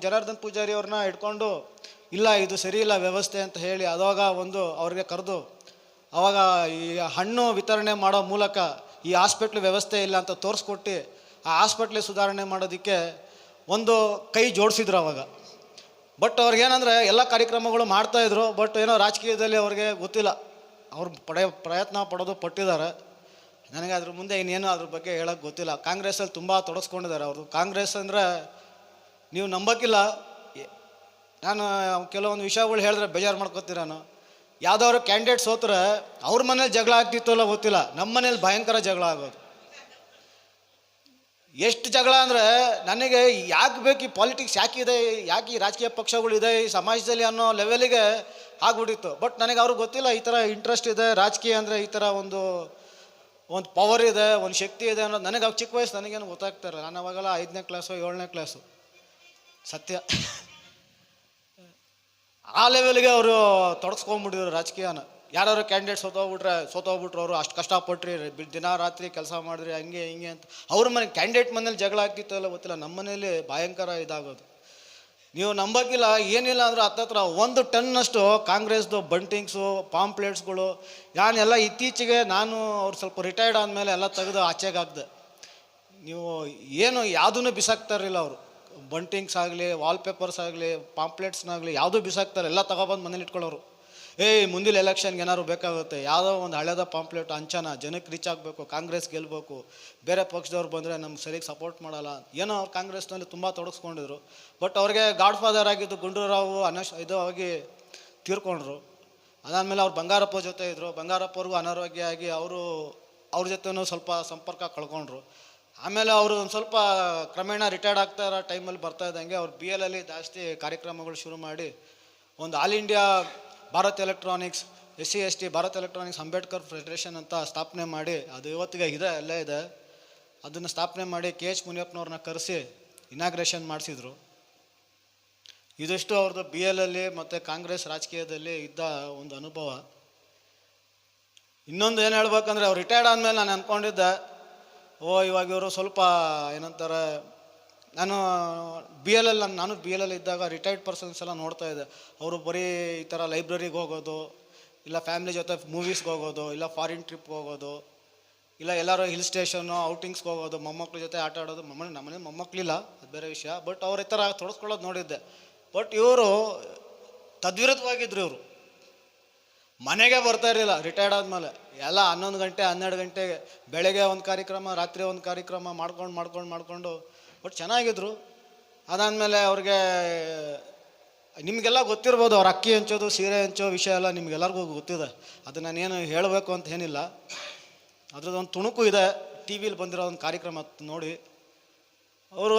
ಪೂಜಾರಿ ಅವ್ರನ್ನ ಇಟ್ಕೊಂಡು, ಇಲ್ಲ ಇದು ಸರಿ ಇಲ್ಲ ವ್ಯವಸ್ಥೆ ಅಂತ ಹೇಳಿ ಅವಾಗ ಅವ್ರಿಗೆ ಕರೆದು ಆವಾಗ ಈ ಹಣ್ಣು ವಿತರಣೆ ಮಾಡೋ ಮೂಲಕ ಈ ಹಾಸ್ಪಿಟ್ಲ್ ವ್ಯವಸ್ಥೆ ಇಲ್ಲ ಅಂತ ತೋರಿಸ್ಕೊಟ್ಟು ಆ ಹಾಸ್ಪಿಟ್ಲ್ ಸುಧಾರಣೆ ಮಾಡೋದಕ್ಕೆ ಒಂದು ಕೈ ಜೋಡಿಸಿದ್ರು. ಆವಾಗ ಬಟ್ ಅವ್ರಿಗೇನಂದರೆ ಎಲ್ಲ ಕಾರ್ಯಕ್ರಮಗಳು ಮಾಡ್ತಾಯಿದ್ರು. ಬಟ್ ಏನೋ ರಾಜಕೀಯದಲ್ಲಿ ಅವ್ರಿಗೆ ಗೊತ್ತಿಲ್ಲ. ಅವ್ರು ಪ್ರಯತ್ನ ಪಡೋದು ಪಟ್ಟಿದ್ದಾರೆ. ನನಗೆ ಅದ್ರ ಮುಂದೆ ಇನ್ನೇನು ಅದ್ರ ಬಗ್ಗೆ ಹೇಳೋಕ್ಕೆ ಗೊತ್ತಿಲ್ಲ. ಕಾಂಗ್ರೆಸ್ಸಲ್ಲಿ ತುಂಬ ತೊಡಸ್ಕೊಂಡಿದ್ದಾರೆ ಅವರು. ಕಾಂಗ್ರೆಸ್ ಅಂದರೆ ನೀವು ನಂಬೋಕ್ಕಿಲ್ಲ. ನಾನು ಕೆಲವೊಂದು ವಿಷಯಗಳು ಹೇಳಿದ್ರೆ ಬೇಜಾರು ಮಾಡ್ಕೊತೀರ. ನಾನು ಯಾವುದಾದ್ರು ಕ್ಯಾಂಡಿಡೇಟ್ ಸೋತ್ರೆ ಅವ್ರ ಮನೇಲಿ ಜಗಳ ಆಗ್ತಿತ್ತು ಅಲ್ಲ ಗೊತ್ತಿಲ್ಲ, ನಮ್ಮ ಮನೇಲಿ ಭಯಂಕರ ಜಗಳ ಆಗೋದು. ಎಷ್ಟು ಜಗಳ ಅಂದರೆ ನನಗೆ ಯಾಕೆ ಬೇಕು ಈ ಪಾಲಿಟಿಕ್ಸ್, ಯಾಕಿದೆ, ಯಾಕೆ ಈ ರಾಜಕೀಯ ಪಕ್ಷಗಳಿದೆ ಈ ಸಮಾಜದಲ್ಲಿ ಅನ್ನೋ ಲೆವೆಲಿಗೆ ಆಗ್ಬಿಟ್ಟಿತ್ತು. ಬಟ್ ನನಗೆ ಅವ್ರಿಗೆ ಗೊತ್ತಿಲ್ಲ ಈ ಥರ ಇಂಟ್ರೆಸ್ಟ್ ಇದೆ, ರಾಜಕೀಯ ಅಂದರೆ ಈ ಥರ ಒಂದು ಪವರ್ ಇದೆ, ಒಂದು ಶಕ್ತಿ ಇದೆ ಅನ್ನೋದು. ನನಗೆ ಅವಾಗ ಚಿಕ್ಕ ವಯಸ್ಸು ನನಗೇನು ಗೊತ್ತಾಗ್ತಾರೆ. ನಾನು ಅವಾಗೆಲ್ಲ 5ನೇ ಕ್ಲಾಸು 7ನೇ ಕ್ಲಾಸು ಸತ್ಯ. ಆ ಲೆವೆಲ್ಗೆ ಅವರು ತೊಡಸ್ಕೊಂಡ್ಬಿಟ್ಟಿದ್ರು ರಾಜಕೀಯನ. ಯಾರು ಕ್ಯಾಂಡಿಡೇಟ್ ಸೋತೋಗ್ಬಿಟ್ರು ಅವರು. ಅಷ್ಟು ಕಷ್ಟಪಟ್ರಿ, ದಿನ ರಾತ್ರಿ ಕೆಲಸ ಮಾಡಿದ್ರಿ, ಹಂಗೆ ಹಿಂಗೆ ಅಂತ. ಅವ್ರ ಮನೆ ಕ್ಯಾಂಡಿಡೇಟ್ ಮನೇಲಿ ಜಗಳ ಆಗ್ತಿತ್ತು ಅಲ್ಲ ಗೊತ್ತಿಲ್ಲ, ನಮ್ಮ ಮನೇಲಿ ಭಯಂಕರ ಇದಾಗೋದು. ನೀವು ನಂಬೋಕ್ಕಿಲ್ಲ, ಏನಿಲ್ಲ ಅಂದ್ರೆ ಹತ್ತತ್ರ 1 ಟನ್ನಷ್ಟು ಕಾಂಗ್ರೆಸ್ದು ಬಂಟಿಂಗ್ಸು ಪಾಂಪ್ಲೆಟ್ಸ್ಗಳು ನಾನೆಲ್ಲ ಇತ್ತೀಚೆಗೆ ನಾನು ಅವ್ರು ಸ್ವಲ್ಪ ರಿಟೈರ್ಡ್ ಆದಮೇಲೆ ಎಲ್ಲ ತೆಗೆದು ಆಚೆಗೆ ಹಾಕ್ದೆ. ನೀವು ಏನು ಯಾವುದೂ ಬಿಸಾಕ್ತಾ ಇರಲಿಲ್ಲ ಅವರು. ಬಂಟಿಂಗ್ಸ್ ಆಗಲಿ, ವಾಲ್ಪೇಪರ್ಸ್ ಆಗಲಿ, ಪಾಂಪ್ಲೆಟ್ಸ್ನಾಗಲಿ ಯಾವುದೂ ಬಿಸಾಕ್ತಾರೆ, ಎಲ್ಲ ತಗೊಬಂದು ಮನೇಲಿ ಇಟ್ಕೊಳ್ಳೋರು. ಮುಂದಿನ ಎಲೆಕ್ಷನ್ಗೆ ಏನಾದ್ರು ಬೇಕಾಗುತ್ತೆ, ಯಾವುದೋ ಒಂದು ಹಳೆದ ಪಾಂಪ್ಲೆಟ್ ಹಂಚನ, ಜನಕ್ಕೆ ರೀಚ್ ಆಗಬೇಕು, ಕಾಂಗ್ರೆಸ್ ಗೆಲ್ಲಬೇಕು, ಬೇರೆ ಪಕ್ಷದವ್ರು ಬಂದರೆ ನಮ್ಗೆ ಸರಿಯಾಗಿ ಸಪೋರ್ಟ್ ಮಾಡಲ್ಲ ಏನೋ. ಅವ್ರು ಕಾಂಗ್ರೆಸ್ನಲ್ಲಿ ತುಂಬ ತೊಡಗಿಸ್ಕೊಂಡಿದ್ರು. ಬಟ್ ಅವ್ರಿಗೆ ಗಾಡ್ ಫಾದರ್ ಆಗಿದ್ದು ಗುಂಡೂರಾವು ಇದು ಆಗಿ ತೀರ್ಕೊಂಡ್ರು. ಅದಾದಮೇಲೆ ಅವ್ರು ಬಂಗಾರಪ್ಪ ಜೊತೆ ಇದ್ದರು. ಬಂಗಾರಪ್ಪವ್ರಿಗೂ ಅನಾರೋಗ್ಯ ಆಗಿ ಅವ್ರ ಜೊತೆನೂ ಸ್ವಲ್ಪ ಸಂಪರ್ಕ ಕಳ್ಕೊಂಡ್ರು. ಆಮೇಲೆ ಅವರು ಒಂದು ಸ್ವಲ್ಪ ಕ್ರಮೇಣ ರಿಟೈರ್ಡ್ ಆಗ್ತಾ ಇರೋ ಟೈಮಲ್ಲಿ ಬರ್ತಾ ಇದ್ದಂಗೆ ಅವ್ರು BL ಅಲ್ಲಿ ಜಾಸ್ತಿ ಕಾರ್ಯಕ್ರಮಗಳು ಶುರು ಮಾಡಿ ಒಂದು all India Bharat electronics SC ST Bharat electronics Ambedkar federation ಅಂತ ಸ್ಥಾಪನೆ ಮಾಡಿ, ಅದು ಇವತ್ತಿಗೆ ಇದೆ, ಅಲ್ಲೇ ಇದೆ. ಅದನ್ನು ಸ್ಥಾಪನೆ ಮಾಡಿ KH ಮುನಿಯಪ್ಪನವ್ರನ್ನ ಕರೆಸಿ ಇನಾಗ್ರೇಷನ್ ಮಾಡಿಸಿದ್ರು. ಇದಿಷ್ಟು ಅವ್ರದ್ದು BL ಅಲ್ಲಿ ಮತ್ತು ಕಾಂಗ್ರೆಸ್ ರಾಜಕೀಯದಲ್ಲಿ ಇದ್ದ ಒಂದು ಅನುಭವ. ಇನ್ನೊಂದು ಏನು ಹೇಳ್ಬೇಕಂದ್ರೆ, ಅವ್ರು ರಿಟೈರ್ಡ್ ಆದಮೇಲೆ ನಾನು ಅಂದ್ಕೊಂಡಿದ್ದೆ, ಇವಾಗ ಇವರು ಸ್ವಲ್ಪ ಏನಂತಾರೆ, ನಾನು BL ಅಲ್ಲಿ ಇದ್ದಾಗ ರಿಟೈರ್ಡ್ ಪರ್ಸನ್ಸ್ ಎಲ್ಲ ನೋಡ್ತಾ ಇದ್ದೆ. ಅವರು ಬರೀ ಈ ಥರ ಲೈಬ್ರರಿಗೆ ಹೋಗೋದು, ಇಲ್ಲ ಫ್ಯಾಮಿಲಿ ಜೊತೆ ಮೂವೀಸ್ಗೆ ಹೋಗೋದು, ಇಲ್ಲ ಫಾರಿನ್ ಟ್ರಿಪ್ಗೆ ಹೋಗೋದು, ಇಲ್ಲ ಎಲ್ಲರೂ ಹಿಲ್ ಸ್ಟೇಷನ್ನು ಔಟಿಂಗ್ಸ್ಗೆ ಹೋಗೋದು, ಮೊಮ್ಮಕ್ಳ ಜೊತೆ ಆಟ ಆಡೋದು. ನಮ್ಮನೆ ಮೊಮ್ಮಕ್ಕಳಿಲ್ಲ, ಅದು ಬೇರೆ ವಿಷಯ. ಬಟ್ ಅವ್ರು ಈ ಥರ ತೊಡಸ್ಕೊಳ್ಳೋದು ನೋಡಿದ್ದೆ. ಬಟ್ ಇವರು ತದ್ವಿರುದ್ಧವಾಗಿದ್ರು. ಇವರು ಮನೆಗೆ ಬರ್ತಾ ಇರಲಿಲ್ಲ ರಿಟೈರ್ಡ್ ಆದಮೇಲೆ. ಎಲ್ಲ 11 ಗಂಟೆ 12 ಗಂಟೆಗೆ ಬೆಳಗ್ಗೆ ಒಂದು ಕಾರ್ಯಕ್ರಮ, ರಾತ್ರಿ ಒಂದು ಕಾರ್ಯಕ್ರಮ ಮಾಡ್ಕೊಂಡು ಬಟ್ ಚೆನ್ನಾಗಿದ್ರು. ಅದಾದಮೇಲೆ ಅವ್ರಿಗೆ ನಿಮಗೆಲ್ಲ ಗೊತ್ತಿರ್ಬೋದು, ಅವ್ರು ಅಕ್ಕಿ ಹಂಚೋದು, ಸೀರೆ ಹಂಚೋ ವಿಷಯ ಎಲ್ಲ ನಿಮ್ಗೆಲ್ಲರಿಗೂ ಗೊತ್ತಿದೆ. ಅದು ನಾನೇನು ಹೇಳಬೇಕು ಅಂತ ಏನಿಲ್ಲ. ಅದ್ರದ್ದೊಂದು ತುಣುಕು ಇದೆ, TV ಬಂದಿರೋ ಒಂದು ಕಾರ್ಯಕ್ರಮ ನೋಡಿ. ಅವರು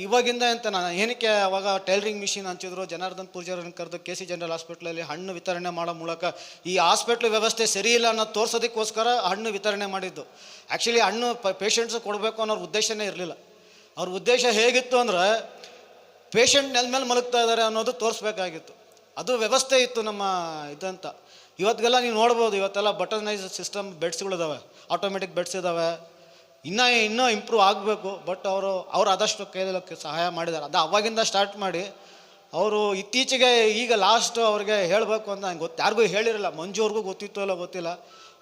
ಇವಾಗಿಂದ ಅಂತ ನಾನು ಏನಕ್ಕೆ ಅವಾಗ ಟೈಲರಿಂಗ್ ಮಿಷಿನ್ ಹಂಚಿದ್ರು, ಜನಾರ್ದನ್ ಪೂಜಾರನ್ನು ಕರೆದು KC ಜನರಲ್ ಹಾಸ್ಪಿಟ್ಲಲ್ಲಿ ಹಣ್ಣು ವಿತರಣೆ ಮಾಡೋ ಮೂಲಕ ಈ ಹಾಸ್ಪಿಟ್ಲ್ ವ್ಯವಸ್ಥೆ ಸರಿ ಇಲ್ಲ ಅನ್ನೋದು ತೋರಿಸೋದಕ್ಕೋಸ್ಕರ ಹಣ್ಣು ವಿತರಣೆ ಮಾಡಿದ್ದು. ಆ್ಯಕ್ಚುಲಿ ಹಣ್ಣು ಪೇಷಂಟ್ಸ್ ಕೊಡಬೇಕು ಅನ್ನೋ ಉದ್ದೇಶನೇ ಇರಲಿಲ್ಲ. ಅವ್ರ ಉದ್ದೇಶ ಹೇಗಿತ್ತು ಅಂದರೆ, ಪೇಷಂಟ್ ನೆಲ ಮೇಲೆ ಮಲಗ್ತಾ ಇದ್ದಾರೆ ಅನ್ನೋದು ತೋರಿಸ್ಬೇಕಾಗಿತ್ತು. ಅದು ವ್ಯವಸ್ಥೆ ಇತ್ತು ನಮ್ಮ ಇದಂತ. ಇವತ್ತಿಗೆಲ್ಲ ನೀವು ನೋಡ್ಬೋದು, ಇವತ್ತೆಲ್ಲ ಬಟನೈಸ್ ಸಿಸ್ಟಮ್ ಬೆಡ್ಸ್ಗಳಿದ್ದಾವೆ, ಆಟೋಮೆಟಿಕ್ ಬೆಡ್ಸ್ ಇದ್ದಾವೆ. ಇನ್ನೂ ಇಂಪ್ರೂವ್ ಆಗಬೇಕು. ಬಟ್ ಅವರು ಆದಷ್ಟು ಕೈಯಲ್ಲಿ ಸಹಾಯ ಮಾಡಿದ್ದಾರೆ. ಅದು ಅವಾಗಿಂದ ಸ್ಟಾರ್ಟ್ ಮಾಡಿ ಅವರು ಇತ್ತೀಚೆಗೆ ಈಗ ಲಾಸ್ಟ್ ಅವ್ರಿಗೆ ಹೇಳಬೇಕು ಅಂತ ನಂಗೆ ಯಾರಿಗೂ ಹೇಳಿರಲಿಲ್ಲ. ಮಂಜು ಅವ್ರಿಗೂ ಗೊತ್ತಿತ್ತು ಅಲ್ಲ ಗೊತ್ತಿಲ್ಲ.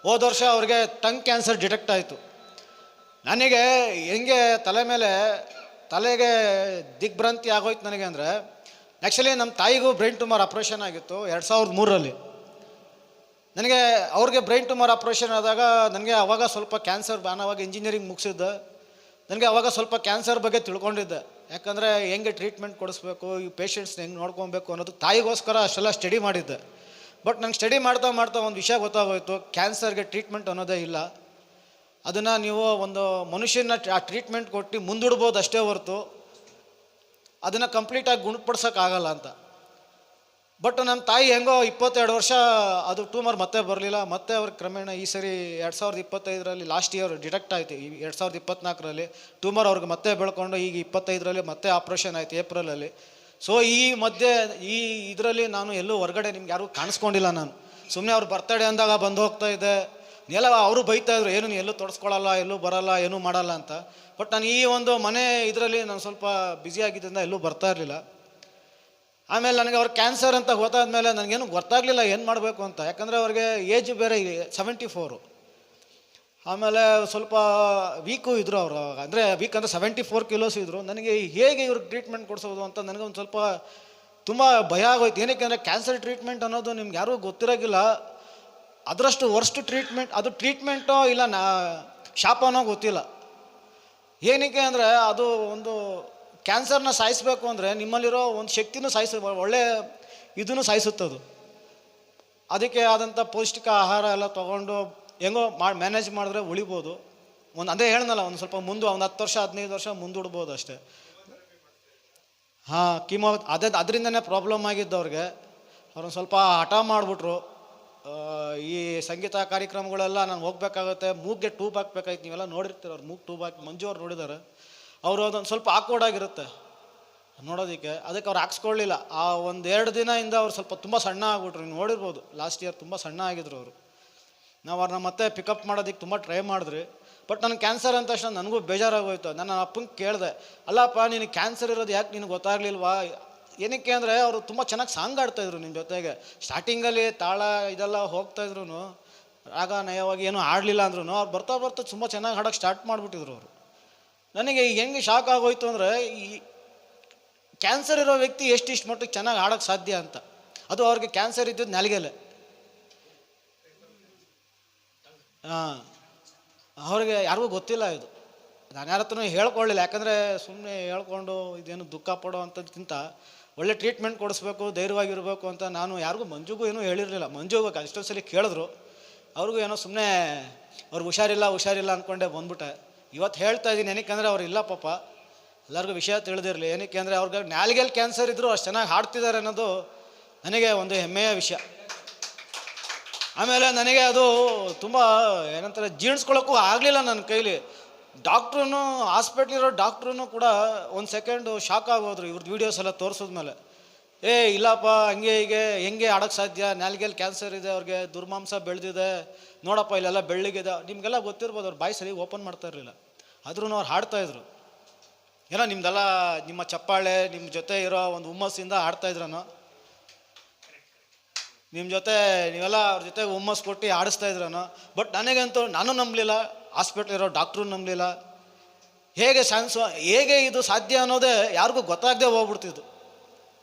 ಹೋದ ವರ್ಷ ಅವ್ರಿಗೆ ಟಂಗ್ ಕ್ಯಾನ್ಸರ್ ಡಿಟೆಕ್ಟ್ ಆಯಿತು. ನನಗೆ ಹೆಂಗೆ ತಲೆಗೆ ದಿಗ್ಭ್ರಾಂತಿ ಆಗೋಯ್ತು ನನಗೆ ಅಂದರೆ, ಆ್ಯಕ್ಚುಲಿ ನಮ್ಮ ತಾಯಿಗೂ ಬ್ರೈನ್ ಟ್ಯೂಮರ್ ಆಪ್ರೇಷನ್ ಆಗಿತ್ತು 2003ರಲ್ಲಿ. ನನಗೆ ಅವ್ರಿಗೆ ಬ್ರೈನ್ ಟ್ಯೂಮರ್ ಆಪ್ರೇಷನ್ ಆದಾಗ ನನಗೆ ಅವಾಗ ಸ್ವಲ್ಪ ಕ್ಯಾನ್ಸರ್, ನಾನು ಅವಾಗ ಇಂಜಿನಿಯರಿಂಗ್ ಮುಗಿಸಿದ್ದೆ. ನನಗೆ ಅವಾಗ ಸ್ವಲ್ಪ ಕ್ಯಾನ್ಸರ್ ಬಗ್ಗೆ ತಿಳ್ಕೊಂಡಿದ್ದೆ. ಯಾಕಂದರೆ ಹೆಂಗೆ ಟ್ರೀಟ್ಮೆಂಟ್ ಕೊಡಿಸ್ಬೇಕು, ಈ ಪೇಷಂಟ್ಸ್ನ ಹೆಂಗೆ ನೋಡ್ಕೊಬೇಕು ಅನ್ನೋದು ತಾಯಿಗೋಸ್ಕರ ಅಷ್ಟೆಲ್ಲ ಸ್ಟಡಿ ಮಾಡಿದ್ದೆ. ಬಟ್ ನಂಗೆ ಸ್ಟಡಿ ಮಾಡ್ತಾ ಒಂದು ವಿಷಯ ಗೊತ್ತಾಗೋಯ್ತು, ಕ್ಯಾನ್ಸರ್ಗೆ ಟ್ರೀಟ್ಮೆಂಟ್ ಅನ್ನೋದೇ ಇಲ್ಲ. ಅದನ್ನು ನೀವು ಒಂದು ಮನುಷ್ಯನ ಆ ಟ್ರೀಟ್ಮೆಂಟ್ ಕೊಟ್ಟು ಮುಂದೂಡ್ಬೋದು ಅಷ್ಟೇ ಹೊರತು ಅದನ್ನು ಕಂಪ್ಲೀಟಾಗಿ ಗುಣಪಡಿಸೋಕ್ಕಾಗಲ್ಲ ಅಂತ. ಬಟ್ ನಮ್ಮ ತಾಯಿ ಹೆಂಗೋ 22 ವರ್ಷ ಅದು ಟ್ಯೂಮರ್ ಮತ್ತೆ ಬರಲಿಲ್ಲ. ಮತ್ತೆ ಅವ್ರಿಗೆ ಕ್ರಮೇಣ ಈ ಸರಿ 2025ರಲ್ಲಿ ಲಾಸ್ಟ್ ಇಯರ್ ಡಿಟೆಕ್ಟ್ ಆಯಿತು. 2024ರಲ್ಲಿ ಟ್ಯೂಮರ್ ಅವ್ರಿಗೆ ಮತ್ತೆ ಬೆಳ್ಕೊಂಡು ಈಗ 25ರಲ್ಲಿ ಮತ್ತೆ ಆಪ್ರೇಷನ್ ಆಯಿತು ಏಪ್ರಿಲಲ್ಲಿ. ಸೊ ಈ ಮಧ್ಯೆ ಇದರಲ್ಲಿ ನಾನು ಎಲ್ಲೂ ಹೊರಗಡೆ ನಿಮ್ಗೆ ಯಾರಿಗೂ ಕಾಣಿಸ್ಕೊಂಡಿಲ್ಲ. ನಾನು ಸುಮ್ಮನೆ ಅವ್ರು ಬರ್ತಡೇ ಅಂದಾಗ ಬಂದು ಹೋಗ್ತಾ ಇದ್ದೆ. ಎಲ್ಲ ಅವರು ಬೈತಾಯಿದ್ರು, ಏನು ನೀ ಎಲ್ಲೂ ತೊಡಸ್ಕೊಳ್ಳಲ್ಲ, ಎಲ್ಲೂ ಬರಲ್ಲ, ಏನೂ ಮಾಡಲ್ಲ ಅಂತ. ಬಟ್ ನಾನು ಈ ಒಂದು ಮನೆ ಇದರಲ್ಲಿ ನಾನು ಸ್ವಲ್ಪ ಬ್ಯುಸಿಯಾಗಿದ್ದರಿಂದ ಎಲ್ಲೂ ಬರ್ತಾ ಇರಲಿಲ್ಲ. ಆಮೇಲೆ ನನಗೆ ಅವ್ರು ಕ್ಯಾನ್ಸರ್ ಅಂತ ಗೊತ್ತಾದ್ಮೇಲೆ ನನಗೇನು ಗೊತ್ತಾಗಲಿಲ್ಲ ಏನು ಮಾಡಬೇಕು ಅಂತ. ಯಾಕಂದರೆ ಅವ್ರಿಗೆ ಏಜ್ ಬೇರೆ 74. ಆಮೇಲೆ ಸ್ವಲ್ಪ ವೀಕು ಇದ್ದರು ಅವರು. ಅಂದರೆ ವೀಕ್ ಅಂದರೆ 74 ಕಿಲೋಸ್ ಇದ್ದರು. ನನಗೆ ಹೇಗೆ ಇವ್ರಿಗೆ ಟ್ರೀಟ್ಮೆಂಟ್ ಕೊಡಿಸೋದು ಅಂತ ನನಗೆ ಒಂದು ಸ್ವಲ್ಪ ತುಂಬ ಭಯ ಆಗೋಯ್ತು. ಏನಕ್ಕೆ ಅಂದರೆ ಕ್ಯಾನ್ಸರ್ ಟ್ರೀಟ್ಮೆಂಟ್ ಅನ್ನೋದು ನಿಮ್ಗೆ ಯಾರೂ ಗೊತ್ತಿರೋಗಿಲ್ಲ. ಅದರಷ್ಟು ವರ್ಸ್ಟ್ ಟ್ರೀಟ್ಮೆಂಟ್, ಅದು ಟ್ರೀಟ್ಮೆಂಟೋ ಇಲ್ಲ ಶಾಪನೋ ಗೊತ್ತಿಲ್ಲ. ಏನಕ್ಕೆ ಅಂದರೆ ಅದು ಒಂದು ಕ್ಯಾನ್ಸರ್ನ ಸಾಯಿಸಬೇಕು ಅಂದರೆ ನಿಮ್ಮಲ್ಲಿರೋ ಒಂದು ಶಕ್ತಿನೂ ಒಳ್ಳೆ ಇದನ್ನು ಸಾಯಿಸುತ್ತದು. ಅದಕ್ಕೆ ಆದಂಥ ಪೌಷ್ಟಿಕ ಆಹಾರ ಎಲ್ಲ ತೊಗೊಂಡು ಹೆಂಗೋ ಮ್ಯಾನೇಜ್ ಮಾಡಿದ್ರೆ ಉಳಿಬೋದು. ಅದೇ ಹೇಳ್ನಲ್ಲ, ಒಂದು ಸ್ವಲ್ಪ ಒಂದು 10 ವರ್ಷ 15 ವರ್ಷ ಮುಂದೂಡ್ಬೋದು ಅಷ್ಟೇ. ಹಾಂ, ಕೀಮೋ ಅದರಿಂದನೇ ಪ್ರಾಬ್ಲಮ್ ಆಗಿದ್ದವ್ರಿಗೆ ಅವ್ರೊಂದು ಸ್ವಲ್ಪ ಹಠ ಮಾಡಿಬಿಟ್ರು. ಈ ಸಂಗೀತ ಕಾರ್ಯಕ್ರಮಗಳೆಲ್ಲ ನಾನು ಹೋಗ್ಬೇಕಾಗತ್ತೆ, ಮೂಗ್ಗೆ ಟ್ಯೂಬ್ ಹಾಕ್ಬೇಕಾಯ್ತು. ನೀವೆಲ್ಲ ನೋಡಿರ್ತೀರ, ಅವ್ರು ಮೂಗ್ ಟ್ಯೂಬ್ ಹಾಕಿ ಮಂಜು ಅವ್ರು ನೋಡಿದ್ದಾರೆ. ಅವರು ಅದೊಂದು ಸ್ವಲ್ಪ ಆಕ್ವರ್ಡ್ ಆಗಿರುತ್ತೆ ನೋಡೋದಕ್ಕೆ. ಅದಕ್ಕೆ ಅವ್ರು ಹಾಕ್ಸ್ಕೊಳ್ಳಿಲ್ಲ. ಆ 1-2 ದಿನದಿಂದ ಅವ್ರು ಸ್ವಲ್ಪ ತುಂಬ ಸಣ್ಣ ಆಗ್ಬಿಟ್ರು. ನೀವು ನೋಡಿರ್ಬೋದು, ಲಾಸ್ಟ್ ಇಯರ್ ತುಂಬ ಸಣ್ಣ ಆಗಿದ್ರು ಅವರು. ನಾವು ಅವ್ರನ್ನ ಮತ್ತೆ ಪಿಕಪ್ ಮಾಡೋದಕ್ಕೆ ತುಂಬ ಟ್ರೈ ಮಾಡಿದ್ರಿ. ಬಟ್ ನನಗೆ ಕ್ಯಾನ್ಸರ್ ಅಂದ ತಕ್ಷಣ ನನಗೂ ಬೇಜಾರಾಗೋಯ್ತು. ನನ್ನ ಅಪ್ಪಂಗೆ ಕೇಳಿದೆ, ಅಲ್ಲಪ್ಪ ನಿನಗೆ ಕ್ಯಾನ್ಸರ್ ಇರೋದು ಯಾಕೆ ನಿನಗೆ ಗೊತ್ತಾಗಲಿಲ್ವಾ? ಏನಕ್ಕೆ ಅಂದರೆ ಅವರು ತುಂಬ ಚೆನ್ನಾಗಿ ಸಾಂಗ್ ಆಡ್ತಾಯಿದ್ರು ನಿಮ್ಮ ಜೊತೆಗೆ. ಸ್ಟಾರ್ಟಿಂಗಲ್ಲಿ ತಾಳ ಇದೆಲ್ಲ ಹೋಗ್ತಾಯಿದ್ರು, ರಾಗ ನಯವಾಗಿ ಏನೂ ಆಡಲಿಲ್ಲ ಅಂದ್ರೂ ಅವ್ರು ಬರ್ತಾ ಬರ್ತಾ ತುಂಬ ಚೆನ್ನಾಗಿ ಹಾಡೋಕ್ಕೆ ಸ್ಟಾರ್ಟ್ ಮಾಡಿಬಿಟ್ಟಿದ್ರು ಅವರು. ನನಗೆ ಹೆಂಗೆ ಶಾಕ್ ಆಗೋಯ್ತು ಅಂದರೆ, ಈ ಕ್ಯಾನ್ಸರ್ ಇರೋ ವ್ಯಕ್ತಿ ಎಷ್ಟಿಷ್ಟು ಮಟ್ಟಿಗೆ ಚೆನ್ನಾಗಿ ಹಾಡೋಕ್ಕೆ ಸಾಧ್ಯ ಅಂತ. ಅದು ಅವ್ರಿಗೆ ಕ್ಯಾನ್ಸರ್ ಇದ್ದಿದ್ದು ನಾಲಿಗೆಲೆ. ಹಾಂ, ಅವ್ರಿಗೆ ಯಾರಿಗೂ ಗೊತ್ತಿಲ್ಲ ಇದು. ನಾನು ಯಾರ ಹತ್ರನೂ ಹೇಳ್ಕೊಳ್ಳಿಲ್ಲ. ಯಾಕಂದರೆ ಸುಮ್ಮನೆ ಹೇಳ್ಕೊಂಡು ಇದೇನು ದುಃಖ ಪಡೋ ಅಂಥದ್ಕಿಂತ ಒಳ್ಳೆ ಟ್ರೀಟ್ಮೆಂಟ್ ಕೊಡಿಸ್ಬೇಕು, ಧೈರ್ಯವಾಗಿರಬೇಕು ಅಂತ ನಾನು ಯಾರಿಗೂ, ಮಂಜುಗೂ ಏನೂ ಹೇಳಿರಲಿಲ್ಲ. ಮಂಜುಗೂ ಎಷ್ಟೊಂದು ಸಲ ಕೇಳಿದ್ರು, ಅವ್ರಿಗೂ ಏನೋ ಸುಮ್ಮನೆ ಅವ್ರಿಗೆ ಹುಷಾರಿಲ್ಲ ಅಂದ್ಕೊಂಡೆ ಬಂದ್ಬಿಟ್ಟೆ. ಇವತ್ತು ಹೇಳ್ತಾ ಇದ್ದೀನಿ, ಏನಕ್ಕೆ ಅಂದರೆ ಅವ್ರು ಇಲ್ಲ ಪಾಪ, ಎಲ್ಲರಿಗೂ ವಿಷಯ ತಿಳಿದಿರಲಿ. ಏನಕ್ಕೆ ಅಂದರೆ ಅವ್ರಿಗೆ ನಾಲಿಗೆಯಲ್ಲಿ ಕ್ಯಾನ್ಸರ್ ಇದ್ದರೂ ಅಷ್ಟು ಚೆನ್ನಾಗಿ ಹಾಡ್ತಿದ್ದಾರೆ ಅನ್ನೋದು ನನಗೆ ಒಂದು ಹೆಮ್ಮೆಯ ವಿಷಯ. ಆಮೇಲೆ ನನಗೆ ಅದು ತುಂಬ ಏನಂತಾರೆ, ಜೀರ್ಣಿಸ್ಕೊಳ್ಳೋಕ್ಕೂ ಆಗಲಿಲ್ಲ ನನ್ನ ಕೈಲಿ. ಡಾಕ್ಟ್ರೂ, ಹಾಸ್ಪಿಟ್ಲಿರೋ ಡಾಕ್ಟ್ರೂ ಕೂಡ ಒಂದು ಸೆಕೆಂಡು ಶಾಕ್ ಆಗೋದ್ರು ಇವ್ರದ್ದು ವೀಡಿಯೋಸ್ ಎಲ್ಲ ತೋರಿಸಿದ್ಮೇಲೆ. ಇಲ್ಲಪ್ಪ, ಹಂಗೆ ಹೀಗೆ ಹೆಂಗೆ ಆಡೋಕ್ಕೆ ಸಾಧ್ಯ, ನಾಲಿಗೆಯಲ್ಲಿ ಕ್ಯಾನ್ಸರ್ ಇದೆ, ಅವ್ರಿಗೆ ದುರ್ಮಾಂಸ ಬೆಳೆದಿದೆ, ನೋಡಪ್ಪ ಇಲ್ಲೆಲ್ಲ ಬೆಳ್ಳಿಗಿದೆ. ನಿಮಗೆಲ್ಲ ಗೊತ್ತಿರ್ಬೋದು, ಅವ್ರು ಬಾಯಿ ಸರಿ ಓಪನ್ ಮಾಡ್ತಾ ಇರಲಿಲ್ಲ. ಆದ್ರೂ ಅವ್ರು ಹಾಡ್ತಾಯಿದ್ರು. ಏನೋ ನಿಮ್ದೆಲ್ಲ ನಿಮ್ಮ ಚಪ್ಪಾಳೆ, ನಿಮ್ಮ ಜೊತೆ ಇರೋ ಒಂದು ಹುಮ್ಮಸ್ಸಿಂದ ಆಡ್ತಾಯಿದ್ರನೋ, ನಿಮ್ಮ ಜೊತೆ ನೀವೆಲ್ಲ ಅವ್ರ ಜೊತೆ ಹುಮ್ಮಸ್ ಕೊಟ್ಟು ಆಡಿಸ್ತಾ ಇದ್ರನೋ. ಬಟ್ ನನಗಂತೂ ನಾನು ನಂಬಲಿಲ್ಲ, ಹಾಸ್ಪಿಟ್ಲಿರೋ ಡಾಕ್ಟ್ರು ನಂಬಲಿಲ್ಲ. ಹೇಗೆ ಇದು ಸಾಧ್ಯ ಅನ್ನೋದೇ ಯಾರಿಗೂ ಗೊತ್ತಾಗದೆ ಹೋಗ್ಬಿಡ್ತಿದ್ದು.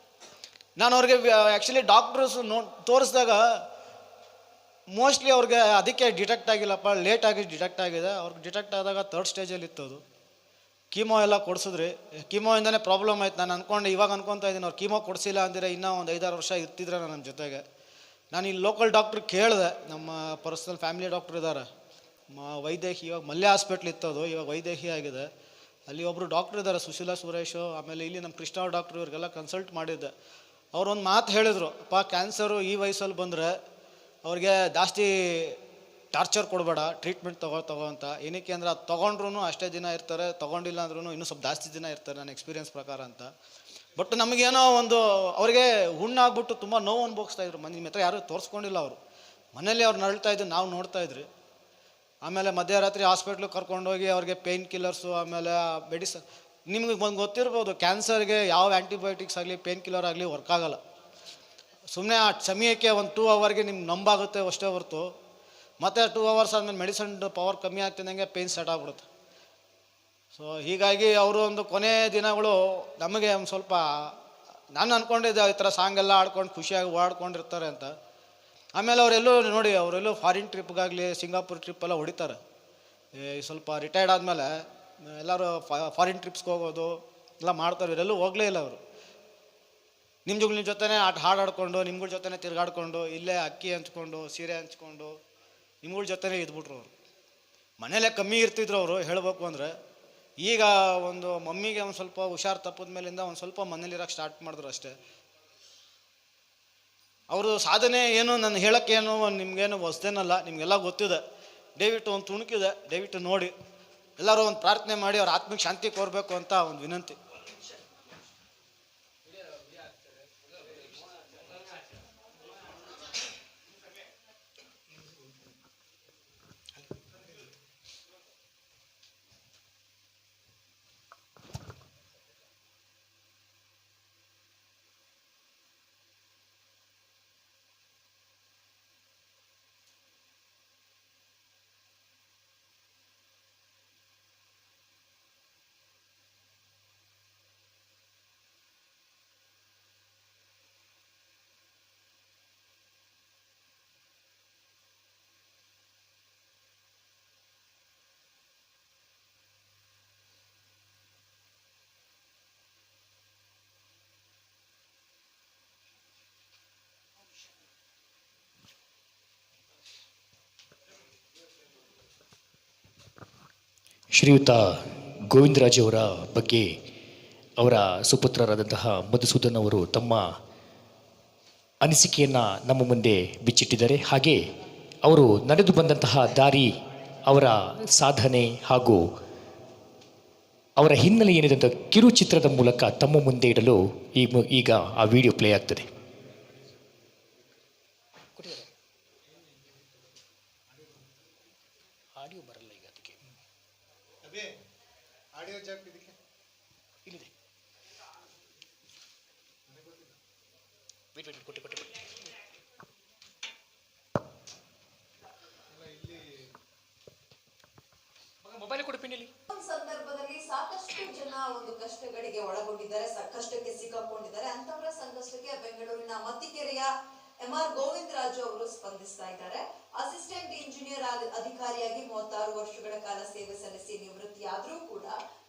ನಾನು ಅವ್ರಿಗೆ ಆ್ಯಕ್ಚುಲಿ ಡಾಕ್ಟ್ರಸ್ ತೋರಿಸಿದಾಗ ಮೋಸ್ಟ್ಲಿ ಅವ್ರಿಗೆ ಅದಕ್ಕೆ ಡಿಟೆಕ್ಟ್ ಆಗಿಲ್ಲಪ್ಪ, ಲೇಟಾಗಿ ಡಿಟೆಕ್ಟ್ ಆಗಿದೆ. ಅವ್ರಿಗೆ ಡಿಟೆಕ್ಟ್ ಆದಾಗ 3rd ಸ್ಟೇಜಲ್ಲಿ ಇತ್ತು ಅದು. ಕೀಮೋ ಎಲ್ಲ ಕೊಡಿಸಿದ್ರಿ. ಕೀಮೋಯಿಂದನೇ ಪ್ರಾಬ್ಲಮ್ ಆಯ್ತು. ನಾನು ಇವಾಗ ಅನ್ಕೊತಾ ಇದ್ದೀನಿ, ಅವ್ರು ಕೀಮೋ ಕೊಡಿಸಿಲ್ಲ ಅಂದರೆ ಇನ್ನೂ ಒಂದು 5-6 ವರ್ಷ ಇರ್ತಿದ್ರೆ ನನ್ನ ಜೊತೆಗೆ. ನಾನು ಇಲ್ಲಿ ಲೋಕಲ್ ಡಾಕ್ಟ್ರಿಗೆ ಕೇಳಿದೆ, ನಮ್ಮ ಪರ್ಸನಲ್ ಫ್ಯಾಮಿಲಿ ಡಾಕ್ಟ್ರ್ ಇದ್ದಾರೆ, ವೈದೇಹಿ. ಇವಾಗ ಮಲ್ಯ ಹಾಸ್ಪಿಟ್ಲ್ ಇತ್ತದು, ಇವಾಗ ವೈದೇಹಿ ಆಗಿದೆ. ಅಲ್ಲಿ ಒಬ್ಬರು ಡಾಕ್ಟ್ರ್ ಇದ್ದಾರೆ, ಸುಶೀಲಾ ಸುರೇಶು. ಆಮೇಲೆ ಇಲ್ಲಿ ನಮ್ಮ ಕೃಷ್ಣ ಡಾಕ್ಟ್ರು, ಇವ್ರಿಗೆಲ್ಲ ಕನ್ಸಲ್ಟ್ ಮಾಡಿದ್ದೆ. ಅವರೊಂದು ಮಾತು ಹೇಳಿದರು, ಅಪ್ಪ ಕ್ಯಾನ್ಸರು ಈ ವಯಸ್ಸಲ್ಲಿ ಬಂದರೆ ಅವ್ರಿಗೆ ಜಾಸ್ತಿ ಟಾರ್ಚರ್ ಕೊಡಬೇಡ, ಟ್ರೀಟ್ಮೆಂಟ್ ತಗೋ ಅಂತ. ಏನಕ್ಕೆ ಅಂದರೆ ಅದು ತೊಗೊಂಡ್ರೂ ಅಷ್ಟೇ ದಿನ ಇರ್ತಾರೆ, ತೊಗೊಂಡಿಲ್ಲ ಅಂದ್ರೂ ಇನ್ನೂ ಸ್ವಲ್ಪ ಜಾಸ್ತಿ ದಿನ ಇರ್ತಾರೆ ನನ್ನ ಎಕ್ಸ್ಪೀರಿಯನ್ಸ್ ಪ್ರಕಾರ ಅಂತ. ಬಟ್ ನಮಗೇನೋ ಒಂದು ಅವ್ರಿಗೆ ಹುಣ್ಣಾಗ್ಬಿಟ್ಟು ತುಂಬ ನೋವು ಅನುಭವಿಸ್ತಾಯಿದ್ರು. ನಿಮ್ಮ ಹತ್ರ ಯಾರೂ ತೋರಿಸ್ಕೊಂಡಿಲ್ಲ ಅವರು, ಮನೇಲಿ ಅವ್ರು ನರಳ್ತಾ ಇದ್ದು ನಾವು ನೋಡ್ತಾ ಇದ್ರಿ. ಆಮೇಲೆ ಮಧ್ಯರಾತ್ರಿ ಹಾಸ್ಪಿಟ್ಲಿಗೆ ಕರ್ಕೊಂಡೋಗಿ ಅವ್ರಿಗೆ ಪೇಯ್ನ್ ಕಿಲ್ಲರ್ಸು, ಆಮೇಲೆ ಮೆಡಿಸನ್. ನಿಮ್ಗೆ ಗೊತ್ತಿರ್ಬೋದು, ಕ್ಯಾನ್ಸರ್ಗೆ ಯಾವ ಆ್ಯಂಟಿಬಯೋಟಿಕ್ಸ್ ಆಗಲಿ ಪೇಯ್ನ್ ಕಿಲ್ಲರ್ ಆಗಲಿ ವರ್ಕ್ ಆಗೋಲ್ಲ. ಸುಮ್ಮನೆ ಆ ಸಮಯಕ್ಕೆ ಒಂದು 2 ಅವರ್ಗೆ ನಿಮ್ಗೆ ನಂಬಾಗುತ್ತೆ ಅಷ್ಟೇ ಹೊರ್ತು, ಮತ್ತು 2 ಅವರ್ಸ್ ಆದಮೇಲೆ ಮೆಡಿಸನ್ ಪವರ್ ಕಮ್ಮಿ ಆಗ್ತಿದ್ದಂಗೆ ಪೇಯ್ನ್ ಸ್ಟಾರ್ಟ್ ಆಗ್ಬಿಡುತ್ತೆ. ಸೊ ಹೀಗಾಗಿ ಅವರು ಒಂದು ಕೊನೆ ದಿನಗಳು ನಮಗೆ ಒಂದು ಸ್ವಲ್ಪ, ನಾನು ಅಂದ್ಕೊಂಡಿದ್ದೆ ಈ ಥರ ಸಾಂಗೆಲ್ಲ ಆಡ್ಕೊಂಡು ಖುಷಿಯಾಗಿ ಓಡಾಡ್ಕೊಂಡಿರ್ತಾರೆ ಅಂತ. ಆಮೇಲೆ ಅವರೆಲ್ಲೂ ನೋಡಿ, ಅವರೆಲ್ಲೂ ಫಾರಿನ್ ಟ್ರಿಪ್ಗಾಗಲಿ ಸಿಂಗಾಪುರ್ ಟ್ರಿಪ್ಪೆಲ್ಲ ಹೊಡಿತಾರೆ. ಸ್ವಲ್ಪ ರಿಟೈರ್ಡ್ ಆದಮೇಲೆ ಎಲ್ಲರೂ ಫಾರಿನ್ ಟ್ರಿಪ್ಸ್ಗೆ ಹೋಗೋದು ಎಲ್ಲ ಮಾಡ್ತಾರೆ. ಇವರೆಲ್ಲೂ ಹೋಗಲೇ ಇಲ್ಲ ಅವರು. ನಿಮ್ಮ ಜೊತೆನೇ ಹಾಡಾಡ್ಕೊಂಡು, ನಿಮ್ಗಳ ಜೊತೆನೇ ತಿರುಗಾಡ್ಕೊಂಡು, ಇಲ್ಲೇ ಅಕ್ಕಿ ಹಂಚ್ಕೊಂಡು, ಸೀರೆ ಹಂಚ್ಕೊಂಡು, ನಿಮ್ಗಳ ಜೊತೆನೇ ಇದ್ಬಿಟ್ರು ಅವರು. ಮನೇಲೇ ಕಮ್ಮಿ ಇರ್ತಿದ್ರು ಅವರು, ಹೇಳಬೇಕು ಅಂದರೆ. ಈಗ ಒಂದು ಮಮ್ಮಿಗೆ ಒಂದು ಸ್ವಲ್ಪ ಹುಷಾರು ತಪ್ಪಿದ ಮೇಲಿಂದ ಒಂದು ಸ್ವಲ್ಪ ಮನೇಲಿರೋಕ್ಕೆ ಸ್ಟಾರ್ಟ್ ಮಾಡಿದ್ರು ಅಷ್ಟೇ. ಅವರು ಸಾಧನೆ ಏನು ನಾನು ಹೇಳೋಕ್ಕೇನು ನಿಮಗೇನು ಹೊಸದೇನಲ್ಲ, ನಿಮಗೆಲ್ಲ ಗೊತ್ತಿದೆ. ದಯವಿಟ್ಟು ಒಂದು ತುಣುಕಿದೆ, ದಯವಿಟ್ಟು ನೋಡಿ. ಎಲ್ಲರೂ ಒಂದು ಪ್ರಾರ್ಥನೆ ಮಾಡಿ ಅವ್ರ ಆತ್ಮಿಕ ಶಾಂತಿ ಕೋರಬೇಕು ಅಂತ ಒಂದು ವಿನಂತಿ. ಶ್ರೀಯುತ ಗೋವಿಂದರಾಜ್ ಅವರ ಬಗ್ಗೆ ಅವರ ಸುಪುತ್ರರಾದಂತಹ ಮಧುಸೂದನ್ ಅವರು ತಮ್ಮ ಅನಿಸಿಕೆಯನ್ನು ನಮ್ಮ ಮುಂದೆ ಬಿಚ್ಚಿಟ್ಟಿದ್ದಾರೆ. ಹಾಗೆ ಅವರು ನಡೆದು ಬಂದಂತಹ ದಾರಿ, ಅವರ ಸಾಧನೆ ಹಾಗೂ ಅವರ ಹಿನ್ನೆಲೆ ಏನಿದೆ ಅಂತ ಕಿರುಚಿತ್ರದ ಮೂಲಕ ತಮ್ಮ ಮುಂದೆ ಇಡಲು ಈಗ ಆ ವಿಡಿಯೋ ಪ್ಲೇ ಆಗ್ತದೆ. ಆಡಿಯೋ ಬರಲ್ಲ ಈಗ, ಅದಕ್ಕೆ ಆಡಿಯೋ ಜಾಕ್ ಇದಕ್ಕೆ ಇಲ್ಲಿದೆ. ಕೊಟ್ಟೆ ಮೊಬೈಲ್ ಕೊಡು ಪಿನ್ನಲ್ಲಿ. ಸಂದರ್ಭದಲ್ಲಿ ಸಾಕಷ್ಟು ಜನ ಒಂದು ಕಷ್ಟಗಳಿಗೆ ಒಳಗೊಂಡಿದ್ದಾರೆ, ಕಷ್ಟಕ್ಕೆ ಸಿಕ್ಕಾಕೊಂಡಿದ್ದಾರೆ. ಅಂತವರ ಸಂಕಷ್ಟಕ್ಕೆ ಬೆಂಗಳೂರಿನ ಮತ್ತಿಕೆರೆಯ MR ಗೋವಿಂದರಾಜು ಅವರು ಸ್ಪಂದಿಸ್ತಾ ಇದ್ದಾರೆ. ಅಸಿಸ್ಟೆಂಟ್ ಇಂಜಿನಿಯರ್ ಅಧಿಕಾರಿಯಾಗಿ 36 ವರ್ಷಗಳ ಕಾಲ ಸೇವೆ ಸಲ್ಲಿಸಿ ನಿವೃತ್ತಿಯಾದ್ರೂ ಕೂಡ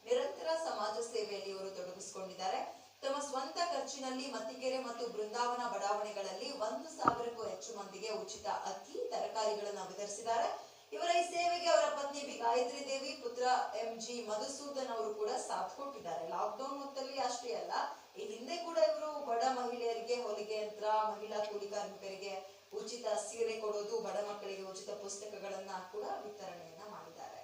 ನಿರಂತರ ಸಮಾಜ ಸೇವೆಯಲ್ಲಿ ಇವರು ತೊಡಗಿಸಿಕೊಂಡಿದ್ದಾರೆ. ತಮ್ಮ ಸ್ವಂತ ಖರ್ಚಿನಲ್ಲಿ ಮತ್ತಿಕೆರೆ ಮತ್ತು ಬೃಂದಾವನ ಬಡಾವಣೆಗಳಲ್ಲಿ 1,000ಕ್ಕೂ ಹೆಚ್ಚು ಮಂದಿಗೆ ಉಚಿತ ಅಕ್ಕಿ, ತರಕಾರಿಗಳನ್ನು ವಿತರಿಸಿದ್ದಾರೆ. ಇವರ ಈ ಸೇವೆಗೆ ಅವರ ಪತ್ನಿ ಬಿ ಗಾಯತ್ರಿ ದೇವಿ, ಪುತ್ರ MG ಮಧುಸೂದನ್ ಅವರು ಕೂಡ ಸಾಥ್ ಕೊಟ್ಟಿದ್ದಾರೆ. ಲಾಕ್ಡೌನ್ ಹೊತ್ತಲ್ಲಿ ಅಷ್ಟೇ ಅಲ್ಲ, ಈ ಹಿಂದೆ ಕೂಡ ಇವರು ಬಡ ಮಹಿಳೆಯರಿಗೆ ಹೊಲಿಗೆ ಯಂತ್ರ, ಮಹಿಳಾ ಕೂಲಿ ಕಾರ್ಮಿಕರಿಗೆ ಉಚಿತ ಸೀರೆ ಕೊಡೋದು, ಬಡ ಮಕ್ಕಳಿಗೆ ಉಚಿತ ಪುಸ್ತಕಗಳನ್ನ ಕೂಡ ವಿತರಣೆಯನ್ನ ಮಾಡಿದ್ದಾರೆ.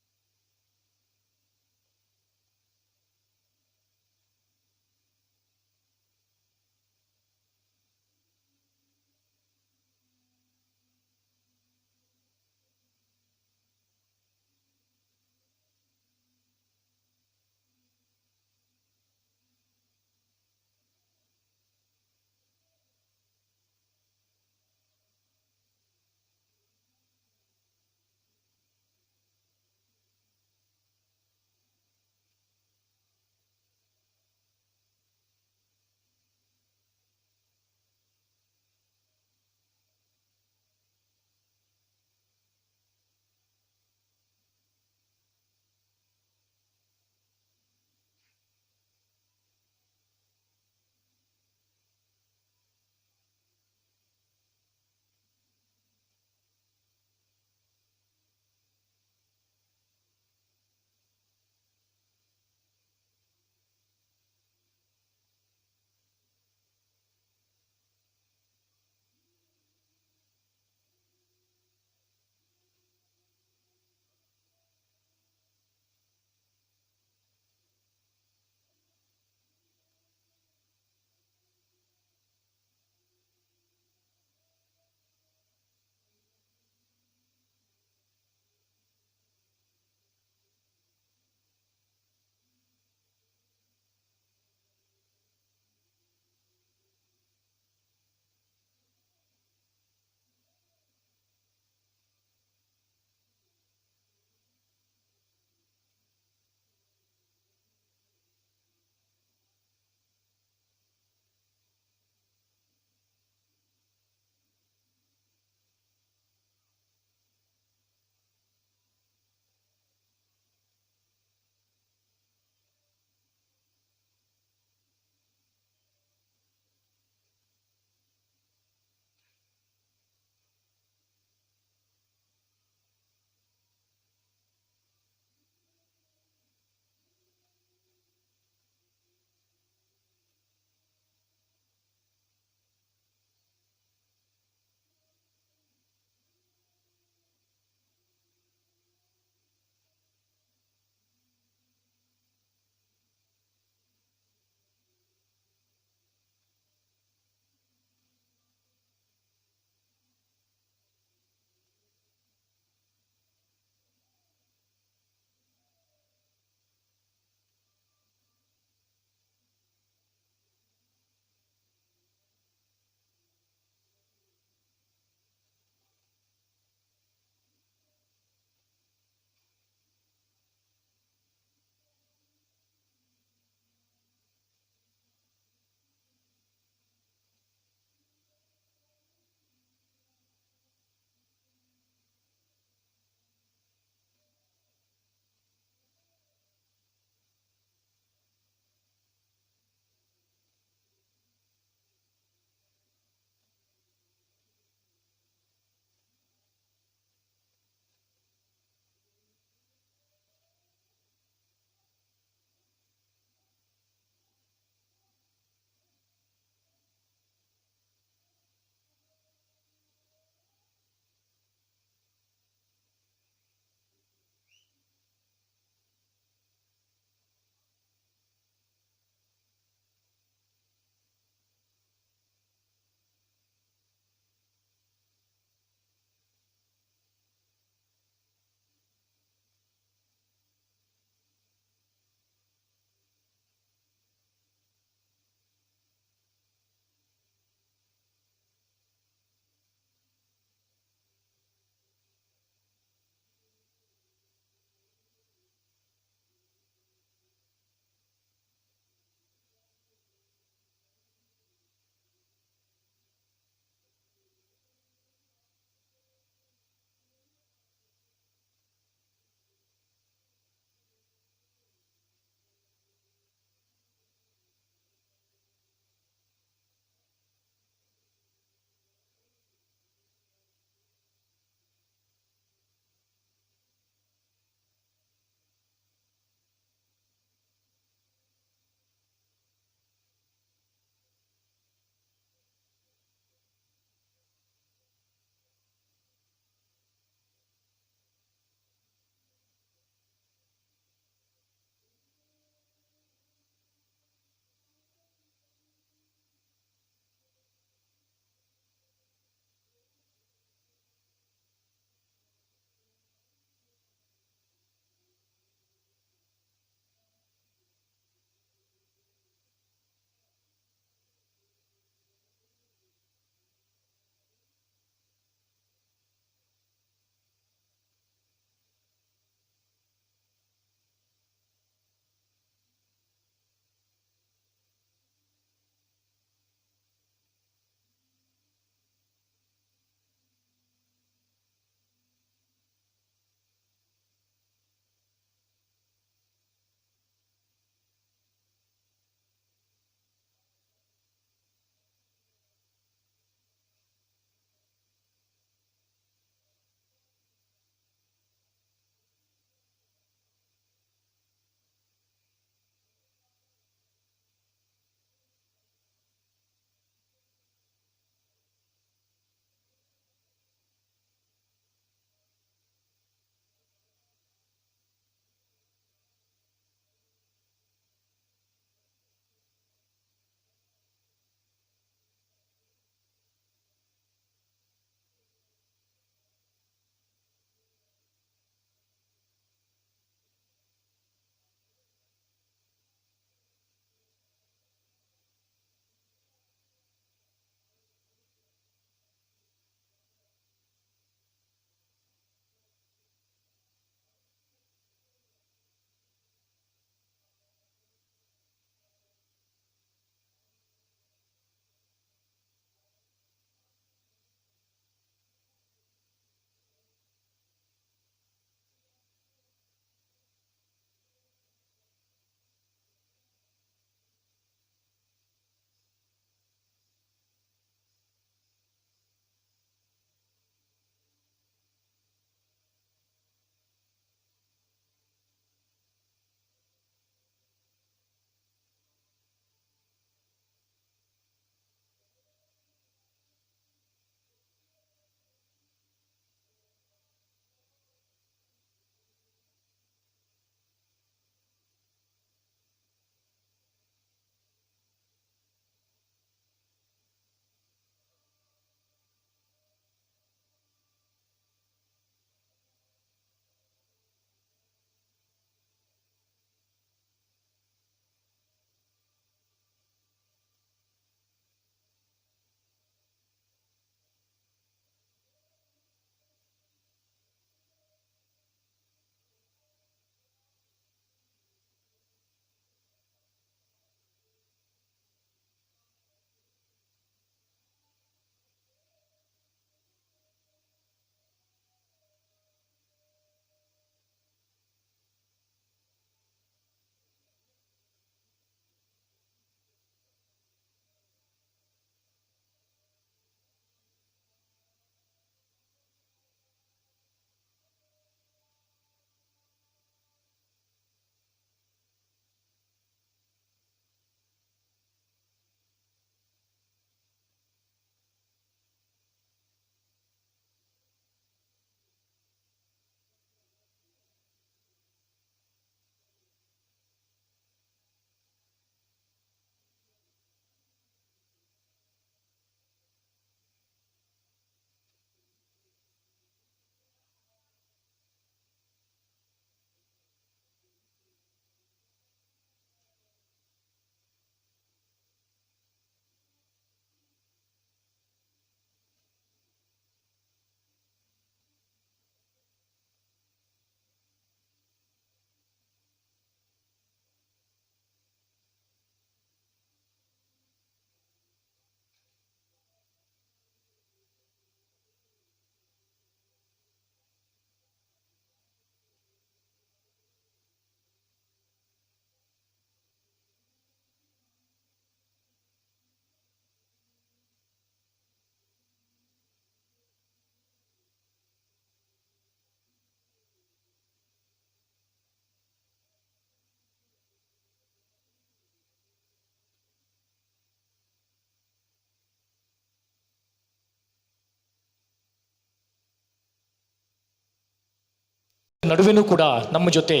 ನಡುವೆನೂ ಕೂಡ ನಮ್ಮ ಜೊತೆ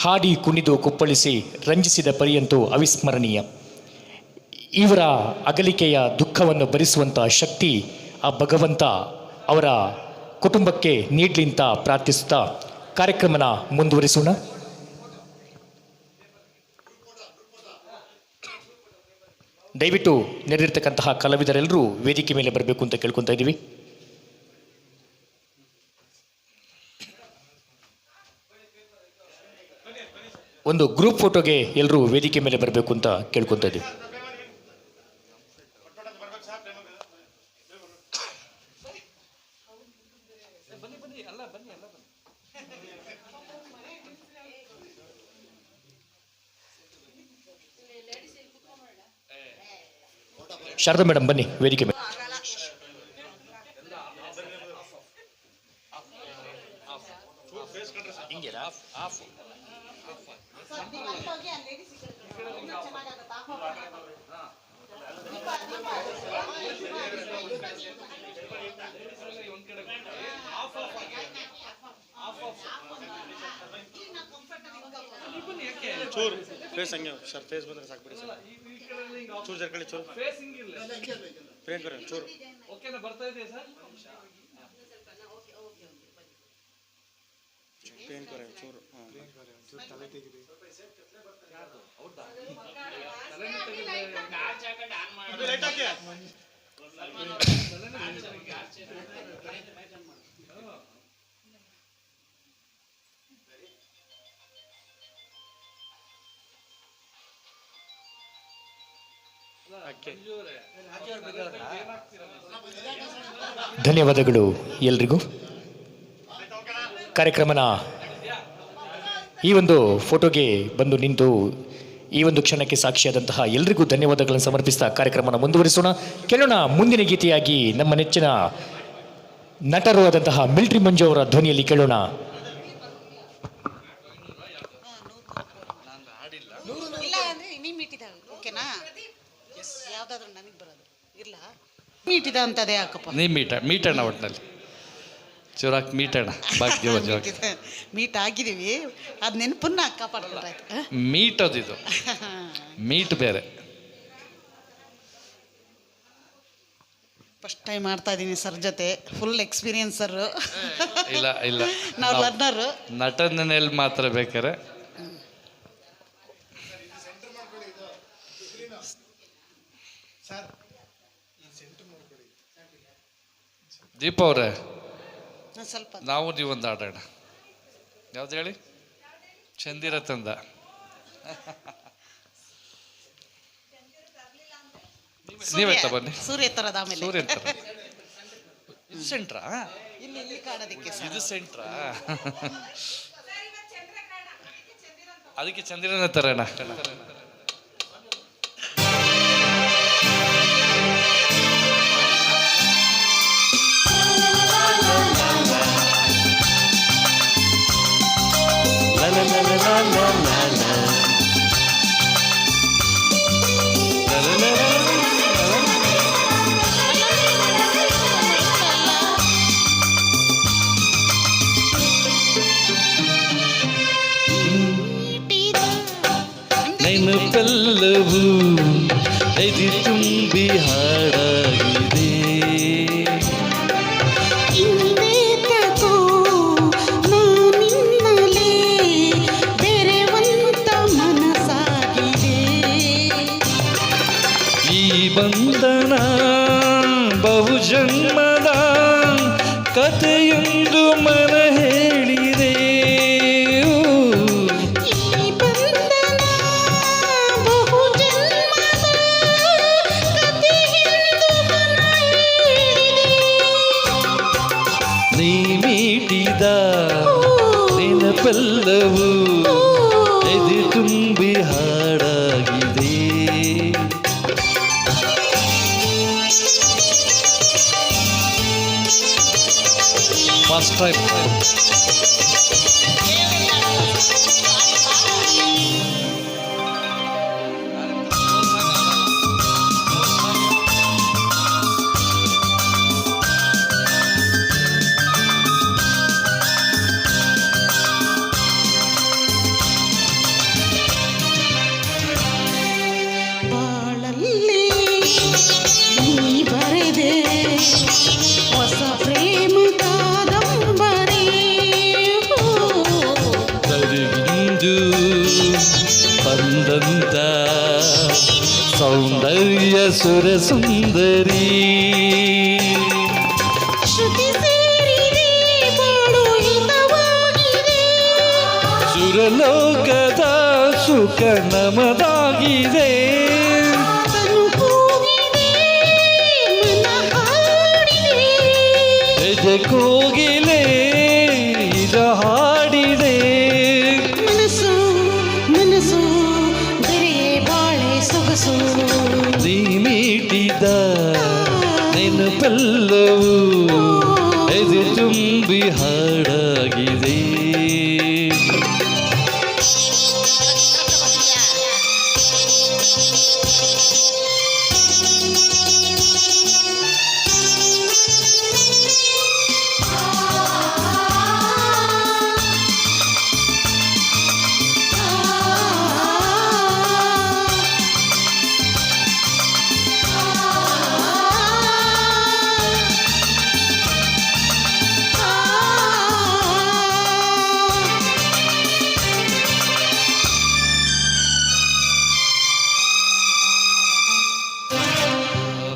ಹಾಡಿ ಕುಣಿದು ಕುಪ್ಪಳಿಸಿ ರಂಜಿಸಿದ ಪರಿಯಂತೂ ಅವಿಸ್ಮರಣೀಯ. ಇವರ ಅಗಲಿಕೆಯ ದುಃಖವನ್ನು ಭರಿಸುವಂಥ ಶಕ್ತಿ ಆ ಭಗವಂತ ಅವರ ಕುಟುಂಬಕ್ಕೆ ನೀಡಲಿ ಅಂತ ಪ್ರಾರ್ಥಿಸುತ್ತಾ ಕಾರ್ಯಕ್ರಮನ ಮುಂದುವರಿಸೋಣ. ದಯವಿಟ್ಟು ನೆರೆದಿರ್ತಕ್ಕಂತಹ ಕಲಾವಿದರೆಲ್ಲರೂ ವೇದಿಕೆ ಮೇಲೆ ಬರಬೇಕು ಅಂತ ಕೇಳ್ಕೊತಾ ಇದ್ದೀವಿ. ಒಂದು ಗ್ರೂಪ್ ಫೋಟೋಗೆ ಎಲ್ಲರೂ ವೇದಿಕೆ ಮೇಲೆ ಬರಬೇಕು ಅಂತ ಕೇಳ್ಕೊತಾ ಇದ್ದೀವಿ. ಶಾರದಾ ಮೇಡಮ್ ಬನ್ನಿ ವೇದಿಕೆ ಮೇಲೆ. ಚೂರು ಫೇಸ್ ಹಂಗೆ ಸರ್, ಫೇಸ್ ಬಂದರೆ ಸಾಕ್ಬಿಡಿ ಸರ್. ಚೂರು ಜರ್ಕಳಿ ಚೂರು ಫ್ರೇಮ್ ಕರ ಚೂರು. ಓಕೆನಾ, ಬರ್ತಾ ಇದೆ ಸರ್. ಪೇನ್ ಕರ ಚೂರು. ತಲೆ ತೆಗಿದೆ. ಲೈಟ್ ಹಾಕಿ. ಧನ್ಯವಾದಗಳು ಎಲ್ರಿಗೂ. ಕಾರ್ಯಕ್ರಮನ ಈ ಒಂದು ಫೋಟೋಗೆ ಬಂದು ನಿಂತು ಈ ಒಂದು ಕ್ಷಣಕ್ಕೆ ಸಾಕ್ಷಿಯಾದಂತಹ ಎಲ್ರಿಗೂ ಧನ್ಯವಾದಗಳನ್ನು ಸಮರ್ಪಿಸ್ತಾ ಕಾರ್ಯಕ್ರಮನ ಮುಂದುವರಿಸೋಣ. ಕೇಳೋಣ ಮುಂದಿನ ಗೀತೆಯಾಗಿ ನಮ್ಮ ನೆಚ್ಚಿನ ನಟರು ಆದಂತಹ ಮಿಲ್ಟ್ರಿ ಮಂಜು ಅವರ ಧ್ವನಿಯಲ್ಲಿ ಕೇಳೋಣ. ಮೀಟಿದ ಅಂತದೇ ಹಾಕಪ್ಪ. ನೀ ಮೀಟಣ್ಣ ಒಟ್ಟಿನಲ್ಲಿ ಚೂರಾಕ್ ಮೀಟಣ್ಣ ಭಾಗ್ಯ ಮೀಟ್ ಆಗಿದ್ದೀವಿ, ಅದು ನೆನಪನ್ನ ಕಾಪಾಡ್ಕೊಂಡ್ರಾಯ್ತು. ಮೀಟ್ ಅದಿದು ಮೀಟ್ ಬೇರೆ. ಫಸ್ಟ್ ಟೈಮ್ ಮಾಡ್ತಾ ಇದ್ದೀನಿ ಸರ್ ಜೊತೆ, ಫುಲ್ ಎಕ್ಸ್ಪೀರಿಯನ್ಸ್ ಸರ್. ಇಲ್ಲ ಇಲ್ಲ, ನಾವು ಲರ್ನರು. ನಟನೆಯಲ್ಲಿ ಮಾತ್ರ ಬೇಕಾರೆ. ದೀಪ ಅವರೇ, ಸ್ವಲ್ಪ ನಾವು ನೀವೊಂದು ಆಡೋಣ. ಯಾವ್ದು ಹೇಳಿ? ಚಂದಿರ ತಂದ. ನೀವೆತ್ತ ಬನ್ನಿ. ಸೂರ್ಯ ತರದ ಆಮೇಲೆ ಸೂರ್ಯ ಇದು ಸೆಂಟ್ರಾ? ಇಲ್ಲಿ ಕಾಣೋದಕ್ಕೆ ಇದು ಸೆಂಟ್ರಾ? ಅದಕ್ಕೆ ಚಂದಿರನ ತರೋಣ. ನೆನಪೆಲ್ಲವೂ ಎದೆ ತುಂಬಿ ಹಾಡಾಗಿದೆ. ಈ ಬಂಧನ ಬಹುಜನ್ಮದ ಕಥೆಯೊಂದು ಮನ ಹೇಳಿದೆ. ನೀ ಮೀಟಿದ ನೆನಪೆಲ್ಲವೂ ಎದೆ ತುಂಬಿ ಹಾಡಾಗಿದೆ. ಫಸ್ಟ್ ಟೈಮ್ ಸುರ ಸುಂದರಿ ಶ್ರುತಿ ಸೇರಿದೆ ಬಾಳು ಹಿತವಾಗಿದೆ ಸುರಲೋಕದ ಸುಖ ನಮದಾಗಿದೆ ತನು ಕೂಗಿದೆ ಮನ ಹಾಡಿದೆ ಎದೆ ಕೋಗಿಲೆ ಇದ ಹಾಡಿದೆ ಮನಸ್ಸು ಮನಸ್ಸು ಬೆರೆಯೇ ಬಾಳೆ ಸೊಗಸು ನೀ ಮೀಟಿದ ನೆನಪೆಲ್ಲವೂ ಎದೆ ತುಂಬಿ ಹಾಡಾಗಿದೆ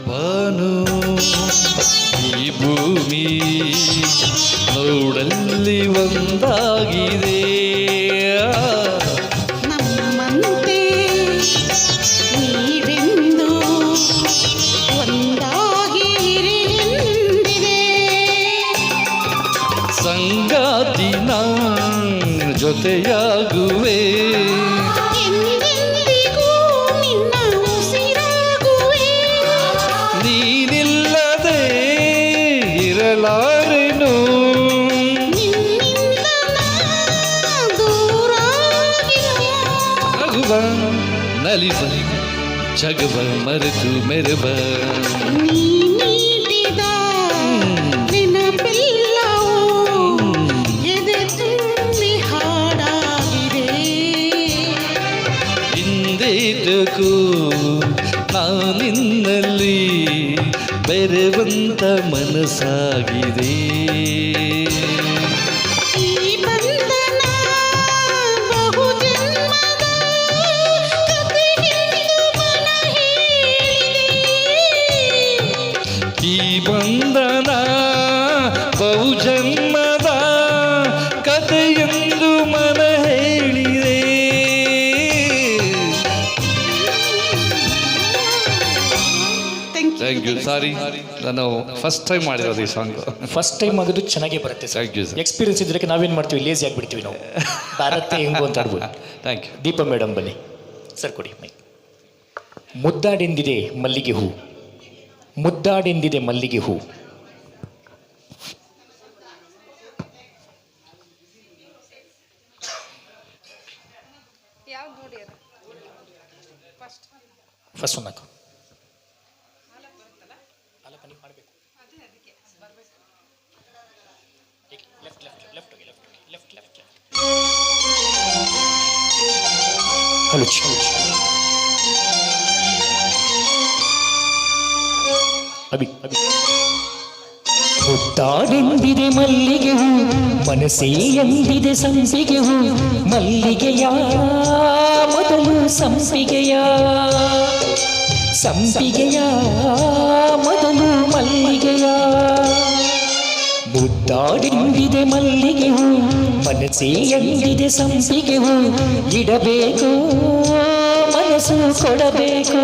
ಭಾನು ಈ ಭೂಮಿ ನೋಡಲ್ಲಿ ಒಂದಾಗಿದೆ ನಮ್ಮಂತೆ ನೀವೆಂದು ಒಂದಾಗಿ ಇರಿಯೆಂದಿದೆ ಸಂಗಾತಿನ ಜೊತೆಯಾಗುವೆ ಎಂದೆಂದಿಗೂ ನಿನ್ನ ಉಸಿರಾಗುವೆ ನೀನಿಲ್ಲದೆ ಇರಲಾರೆನು ನಿನ್ನಿಂದ ನಾ ದೂರಾಗಿಲ್ಲ ನಗುವ ನಲಿವ ಜಗವ ಮರೆತು ಮೆರವ ನೀ ನೀಡಿದ ನೆನಪೆಲ್ಲವೂ ಎದೆ ತುಂಬಿ ಹಾಡಾಗಿದೆ ಹಿಂದೇಟಕ್ಕೂ ನಾನಿನ್ನಲ್ಲಿ ಬೆರೆವಂತ ಮನಸ್ಸಾಗಿದೆ ಈ ಬಂಧನ ಬಹು ಜನ್ಮದ ಕಥೆಯೆಂದು ಮನ ಹೇಳಿದೆ ಈ ಬಂಧನ ಬಹುಜನ್ಮದ ಕಥೆಯೆಂದು ಮನ ಹೇಳಿದೆ ಥ್ಯಾಂಕ್ ಯು ಸಾರಿ ನಾನು ಫಸ್ಟ್ ಟೈಮ್ ಮಾಡಿರೋದು ಈ ಸಾಂಗ್ ಫಸ್ಟ್ ಟೈಮ್ ಆಗೋದು ಚೆನ್ನಾಗೇ ಬರುತ್ತೆ sir. Thank you sir experience ಇದ್ದಕ್ಕೆ ನಾವೇನು ಮಾಡ್ತೀವಿ, ಲೇಸಿ ಆಗಿಬಿಡ್ತೀವಿ ನಾವು. ಭಾರತ ಹೆಂಗು ಅಂತ ಆಡ್ಬೋದು. Thank you. ದೀಪ ಮೇಡಮ್ ಬನ್ನಿ ಸರ್, ಕೊಡಿ ಮೈ. ಮುದ್ದಾಡೆಂದಿದೆ ಮಲ್ಲಿಗೆ ಹೂ, ಮುದ್ದಾಡೆಂದಿದೆ ಮಲ್ಲಿಗೆ ಹೂ, ಫಸ್ಟ್ ಒಂದು ಹಾಕು. ಹಲೋ ಅಭಿ ಅಭಿ. ಮುದ್ದಾಡೆಂದಿದೆ ಮಲ್ಲಿಗೆ ಹೂ, ಮನಸ್ಸೇ ಎಂದಿದೆ ಸಂಪಿಗೆ ಹೂ, ಮಲ್ಲಿಗೆಯ ಮೊದಲು ಸಂಪಿಗೆಯ, ಸಂಪಿಗೆಯ ಮೊದಲು ಮಲ್ಲಿಗೆಯ. ಮುದ್ದಾಡೆಂದಿದೆ ಮಲ್ಲಿಗೆ ಹೂ, ಮನಸ್ಸೇ ಎಂದಿದೆ ಸಂಪಿಗೆ ಹೂ, ಇಡಬೇಕು ಮನಸ್ಸು ಕೊಡಬೇಕು,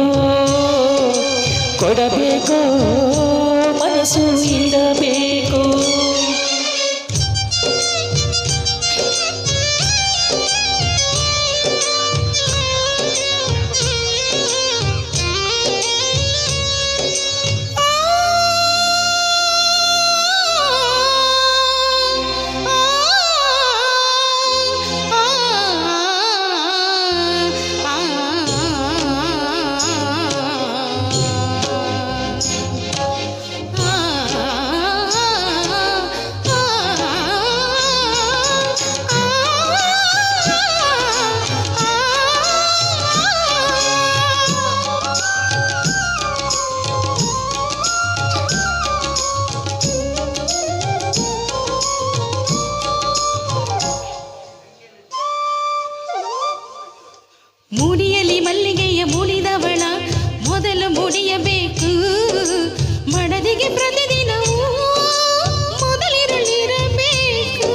ಕೊಡಬೇಕು ಮನಸ್ಸು ಇಡಬೇಕು. ಮೂಡಿಯಲ್ಲಿ ಮಲ್ಲಿಗೆಯ ಮೂಡಿದವಳ ಮೊದಲು ಕುಡಿಯಬೇಕು ಮಡದಿಗೆ ಪ್ರತಿದಿನವೂ ಮೊದಲಿರಲಿರಬೇಕು.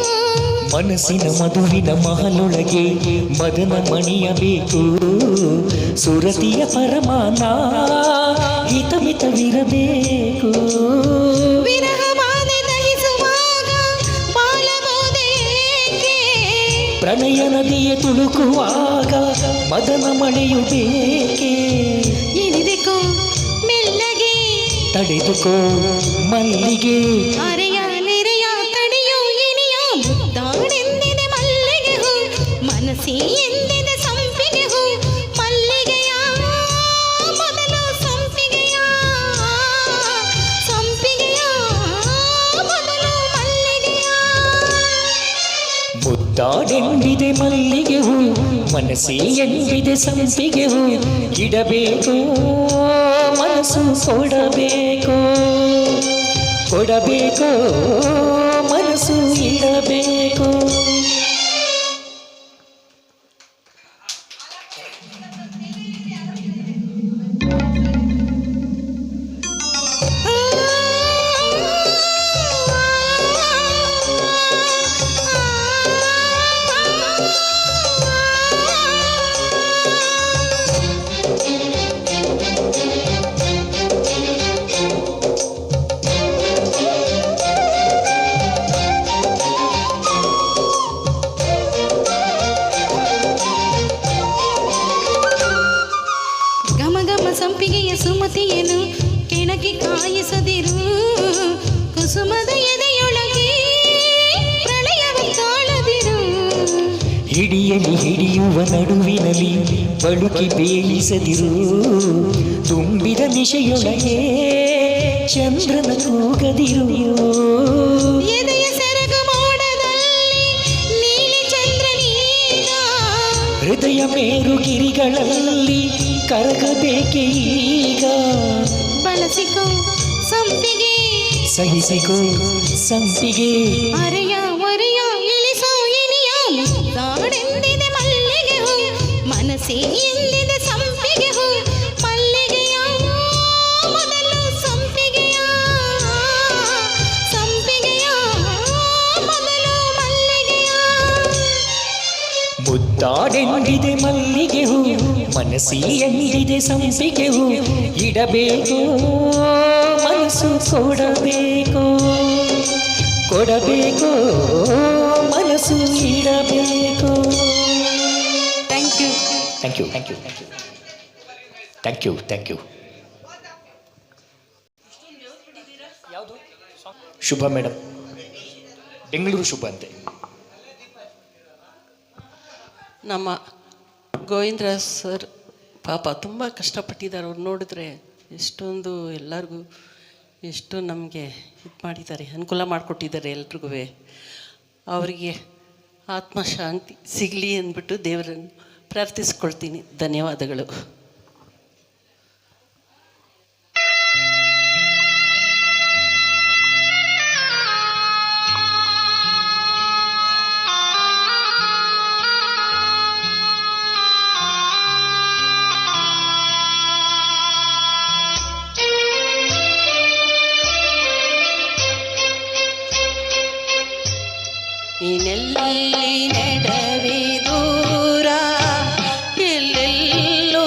ಮನಸ್ಸಿನ ಮಧುವಿನ ಮಹಲೊಳಗೆ ಮದನ ಮಣಿಯಬೇಕು. ಸುರತಿಯ ಪರಮಾನ ಹಿತಮಿತವಿರಬೇಕು. ವಿರಹ ಬಾಧೆ ದಹಿಸುವಾಗ ಬಾಲಬೋಧೆ ಏಕೆ? ಪ್ರಣಯ ನದಿಯ ತುಳುಕುವಾಗ ಮದನ ಮಳೆಯು ಬೇಕೆ. ಇಳಿದುಕೋ ಮೆಲ್ಲಗೆ ತಡೆದುಕೋ ಮಲ್ಲಿಗೆ. ಅರೆಯಾಲಿರೆಯ ತಡೆಯೋ ಇನಿಯ ಮುದ್ದಾಡೆಂದಿದೆ ಮಲ್ಲಿಗೆ ಹೂ. ಮನಸ್ಸಿ ಎಂದಿದೆ ಸಂಪಿಗೆ ಹೂ. ಮಲ್ಲಿಗೆಯ ಮೊದಲು ಸಂಪಿಗೆಯ ಸಂಪಿಗೆಯ ಮೊದಲು ಮಲ್ಲಿಗೆಯ. ಮುದ್ದಾಡೆಂದಿದೆ ಮಲ್ಲಿಗೆ ಹೂ. ಮನಸ್ಸಿ ಎಂದಿದೆ ಸಂಪಿಗೆ ಹೂ. ಇಡಬೇಕು ಮನಸ್ಸು ಕೊಡಬೇಕು. ಕೊಡಬೇಕು ಮನಸ್ಸು ಇಡಬೇಕು. ಘಮ ಘಮ ಸಂಪಿಗೆಯ ಸುಮತಿಯನು ಕೆಣಕಿ ಕಾಯಿಸದಿರು. ಕುಸುಮದ ಎದೆಯೊಳಗೆ ಪ್ರಳಯವ ತಾಳದಿರು. ಹಿಡಿಯಲಿ ಹಿಡಿಯುವ ನಡುವಿನಲ್ಲಿ ಬಳುಕಿ ಬೇಯಿಸದಿರು. ತುಂಬಿದ ನಿಶೆಯೊಳಗೆ ಚಂದ್ರನ ಕೂಗದಿರು. ಎದೆಯ ಸೆರಗ ಮೋಡದಲ್ಲಿ ನೀಲಿ ಚಂದ್ರನೀಗ. ಹೃದಯ ಮೇರುಗಿರಿಗಳಲ್ಲಿ ಕರಗಬೇಕೆ ಈಗ. ಬಳಸಿಕೋ ಸಂಪಿಗೆ ಸಹಿಸಿಕೋ ಸಂಪಿಗೆ. ಅರೆಯ ಮರೆಯ ಇಳಿಸೋ ಇನಿಯ ಮುದ್ದಾಡೆಂದಿದೆ ಮಲ್ಲಿಗೆ ಹೂ. ಮನಸ್ಸೇ ಎಂದಿದೆ ಸಂಪಿಗೆ ಹೂ. ಮಲ್ಲಿಗೆಯ ಮೊದಲು ಸಂಪಿಗೆಯ ಸಂಪಿಗೆಯ ಮೊದಲು ಮಲ್ಲಿಗೆಯ. ಮುದ್ದಾಡೆಂದಿದೆ ಮಲ್ಲಿಗೆ ಹೂ. ಮನಸ್ಸಿ ಎಂದಿದೆ ಸಂಪಿಗೆ ಹೂ. ಇಡಬೇಕು ಮನಸ್ಸು ಕೊಡಬೇಕು. ಕೊಡಬೇಕು ಮನಸ್ಸು ಇಡಬೇಕು. Thank you. Thank you thank you thank you thank you. Shubha madam, Bengaluru Shubha ಅಂತೆ. ನಮ್ಮ ಗೋವಿಂದರಾಜ್ ಸರ್ ಪಾಪ ತುಂಬ ಕಷ್ಟಪಟ್ಟಿದ್ದಾರೆ. ಅವ್ರು ನೋಡಿದ್ರೆ ಎಷ್ಟೊಂದು ಎಲ್ಲರಿಗೂ ಎಷ್ಟು ನಮಗೆ ಇದು ಮಾಡಿದ್ದಾರೆ, ಅನುಕೂಲ ಮಾಡಿಕೊಟ್ಟಿದ್ದಾರೆ ಎಲ್ರಿಗೂ. ಅವರಿಗೆ ಆತ್ಮಶಾಂತಿ ಸಿಗಲಿ ಅಂದ್ಬಿಟ್ಟು ದೇವರನ್ನು ಪ್ರಾರ್ಥಿಸ್ಕೊಳ್ತೀನಿ. ಧನ್ಯವಾದಗಳು. ನೀನೆಲ್ಲಿ ನಡೆವೆ ದೂರ ಎಲ್ಲೆಲ್ಲೋ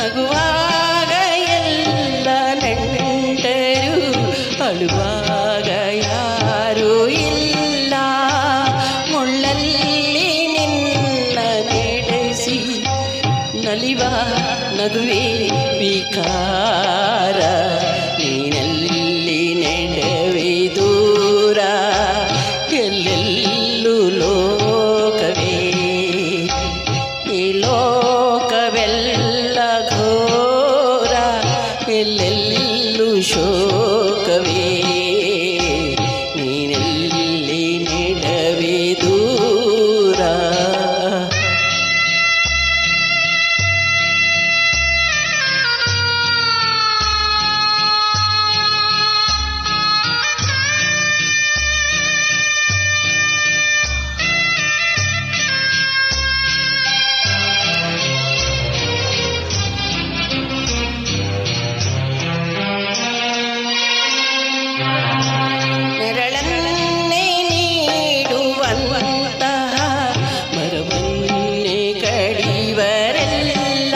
ನಗುವಾಗ ಎಲ್ಲ ನೆಂಟರು, ಅಳುವಾಗ ಯಾರೂ ಇಲ್ಲ. ಮುಳ್ಳಲ್ಲಿ ನಿನ್ನ ನಡೆಸಿ ನಲಿವ ನಗುವೆ ವಿಕಾರ. ನೀನಲ್ಲಿ ನೆಡವೆ ದೂರ, ಎಲ್ಲೆಲ್ಲೂ ಲೋಕವೇ. ಈ ಲೋಕವೆಲ್ಲ ಘೋರ, ಎಲ್ಲೆಲ್ಲೂ ಶೋಕವೇ. ನೀನೆಲ್ಲಿ ನೆಡವೆ ದೂರ. ನೆರಳನ್ನೇ ನೀಡುವಂತಹ ಮರವನ್ನೇ ಕಡಿವರೆಲ್ಲ.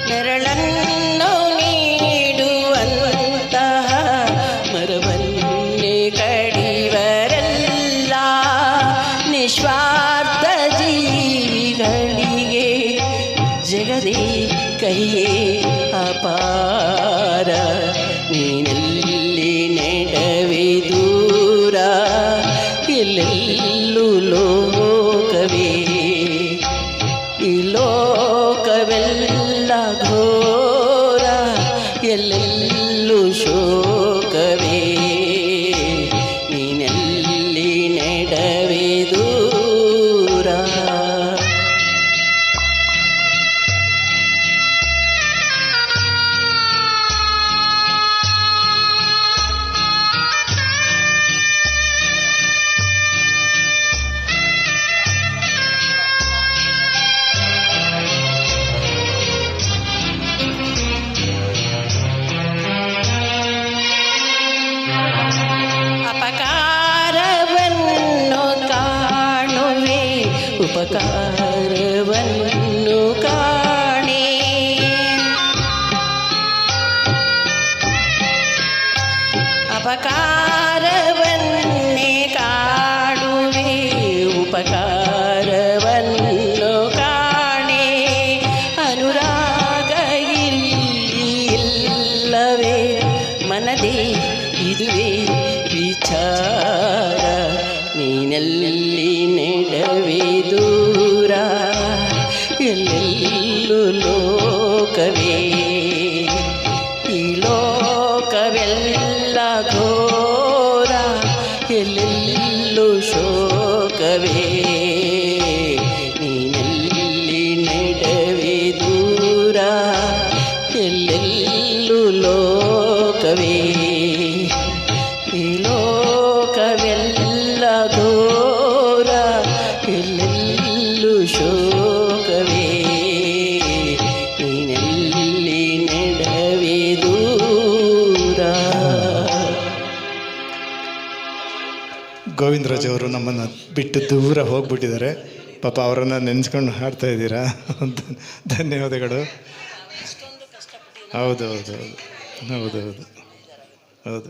ನೆರಳನ್ನು ನೀಡುವಂತಹ ಮರವನ್ನೇ ಕಡಿವರೆಲ್ಲ. ನಿಸ್ವಾರ್ಥ ಜೀವಿಗಳಿಗೆ ಜಗದೇ ಕೈಯೇ ಅಪಾರ. ನೀನಲ್ಲಿ ನೆಡವೆ ದೂರ, ಎಲ್ಲೆಲ್ಲೂ ಲೋಕವೇ. ಈ ಲೋಕವೆಲ್ಲ ಘೋರ, ಎಲ್ಲೆಲ್ಲೂ ಶೋಕವೇ. ನೀನಲ್ಲಿ ನೆಡವೆ ದೂರ. ಅಪಕಾರವನ್ನು ಕಾಣುವೆ, ಉಪಕಾರವನ್ನು ಕಾಣೆ. ಅಪಕಾರವನ್ನೇ ಕಾಣುವೆ, ಉಪಕಾರವನ್ನು ಕಾಣೆ. ಅನುರಾಗ ಇಲ್ಲವೇ ಮನದೇ ಇದುವೇ ವಿಚಾರ. ನೀನಲ್ಲಿ ನೆಡವೆ ದೂರ, ಎಲ್ಲೆಲ್ಲೂ ಲೋಕವೇ. ಈ ಲೋಕವೆಲ್ಲ ಘೋರ, ಎಲ್ಲೆಲ್ಲೂ ಶೋಕವೇ. ನೀನಲ್ಲಿ ನೆಡವೆ ದೂರ, ಎಲ್ಲೆಲ್ಲೂ ಲೋಕವೇ. ಈ ಲೋಕವೆಲ್ಲ ಘೋರ, ಎಲ್ಲೆಲ್ಲೂ ಶೋಕವೇ. ನೀನೆಲ್ಲಿ ನೆಡವೆ ದೂರ. ಗೋವಿಂದರಾಜ್ ಅವರು ನಮ್ಮನ್ನು ಬಿಟ್ಟು ದೂರ ಹೋಗ್ಬಿಟ್ಟಿದ್ದಾರೆ. ಪಾಪ ಅವರನ್ನು ನೆನೆಸ್ಕೊಂಡು ಹಾಡ್ತಾ ಇದ್ದೀರಾ. ಧನ್ಯವಾದಗಳು. ಹೌದು ಹೌದು ಹೌದು ಹೌದು ಹೌದು ಹೌದು,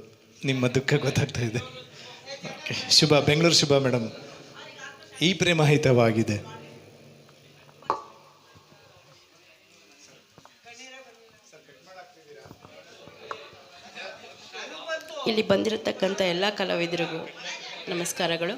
ನಿಮ್ಮ ದುಃಖ ಗೊತ್ತಾಗ್ತಾ ಇದೆ. ಓಕೆ, ಶುಭ. ಬೆಂಗಳೂರು ಶುಭ ಮೇಡಮ್. ಈ ಪ್ರೇಮ ಹಿತವಾಗಿದೆ. ಇಲ್ಲಿ ಬಂದಿರತಕ್ಕಂಥ ಎಲ್ಲ ಕಲಾವಿದರಿಗೂ ನಮಸ್ಕಾರಗಳು.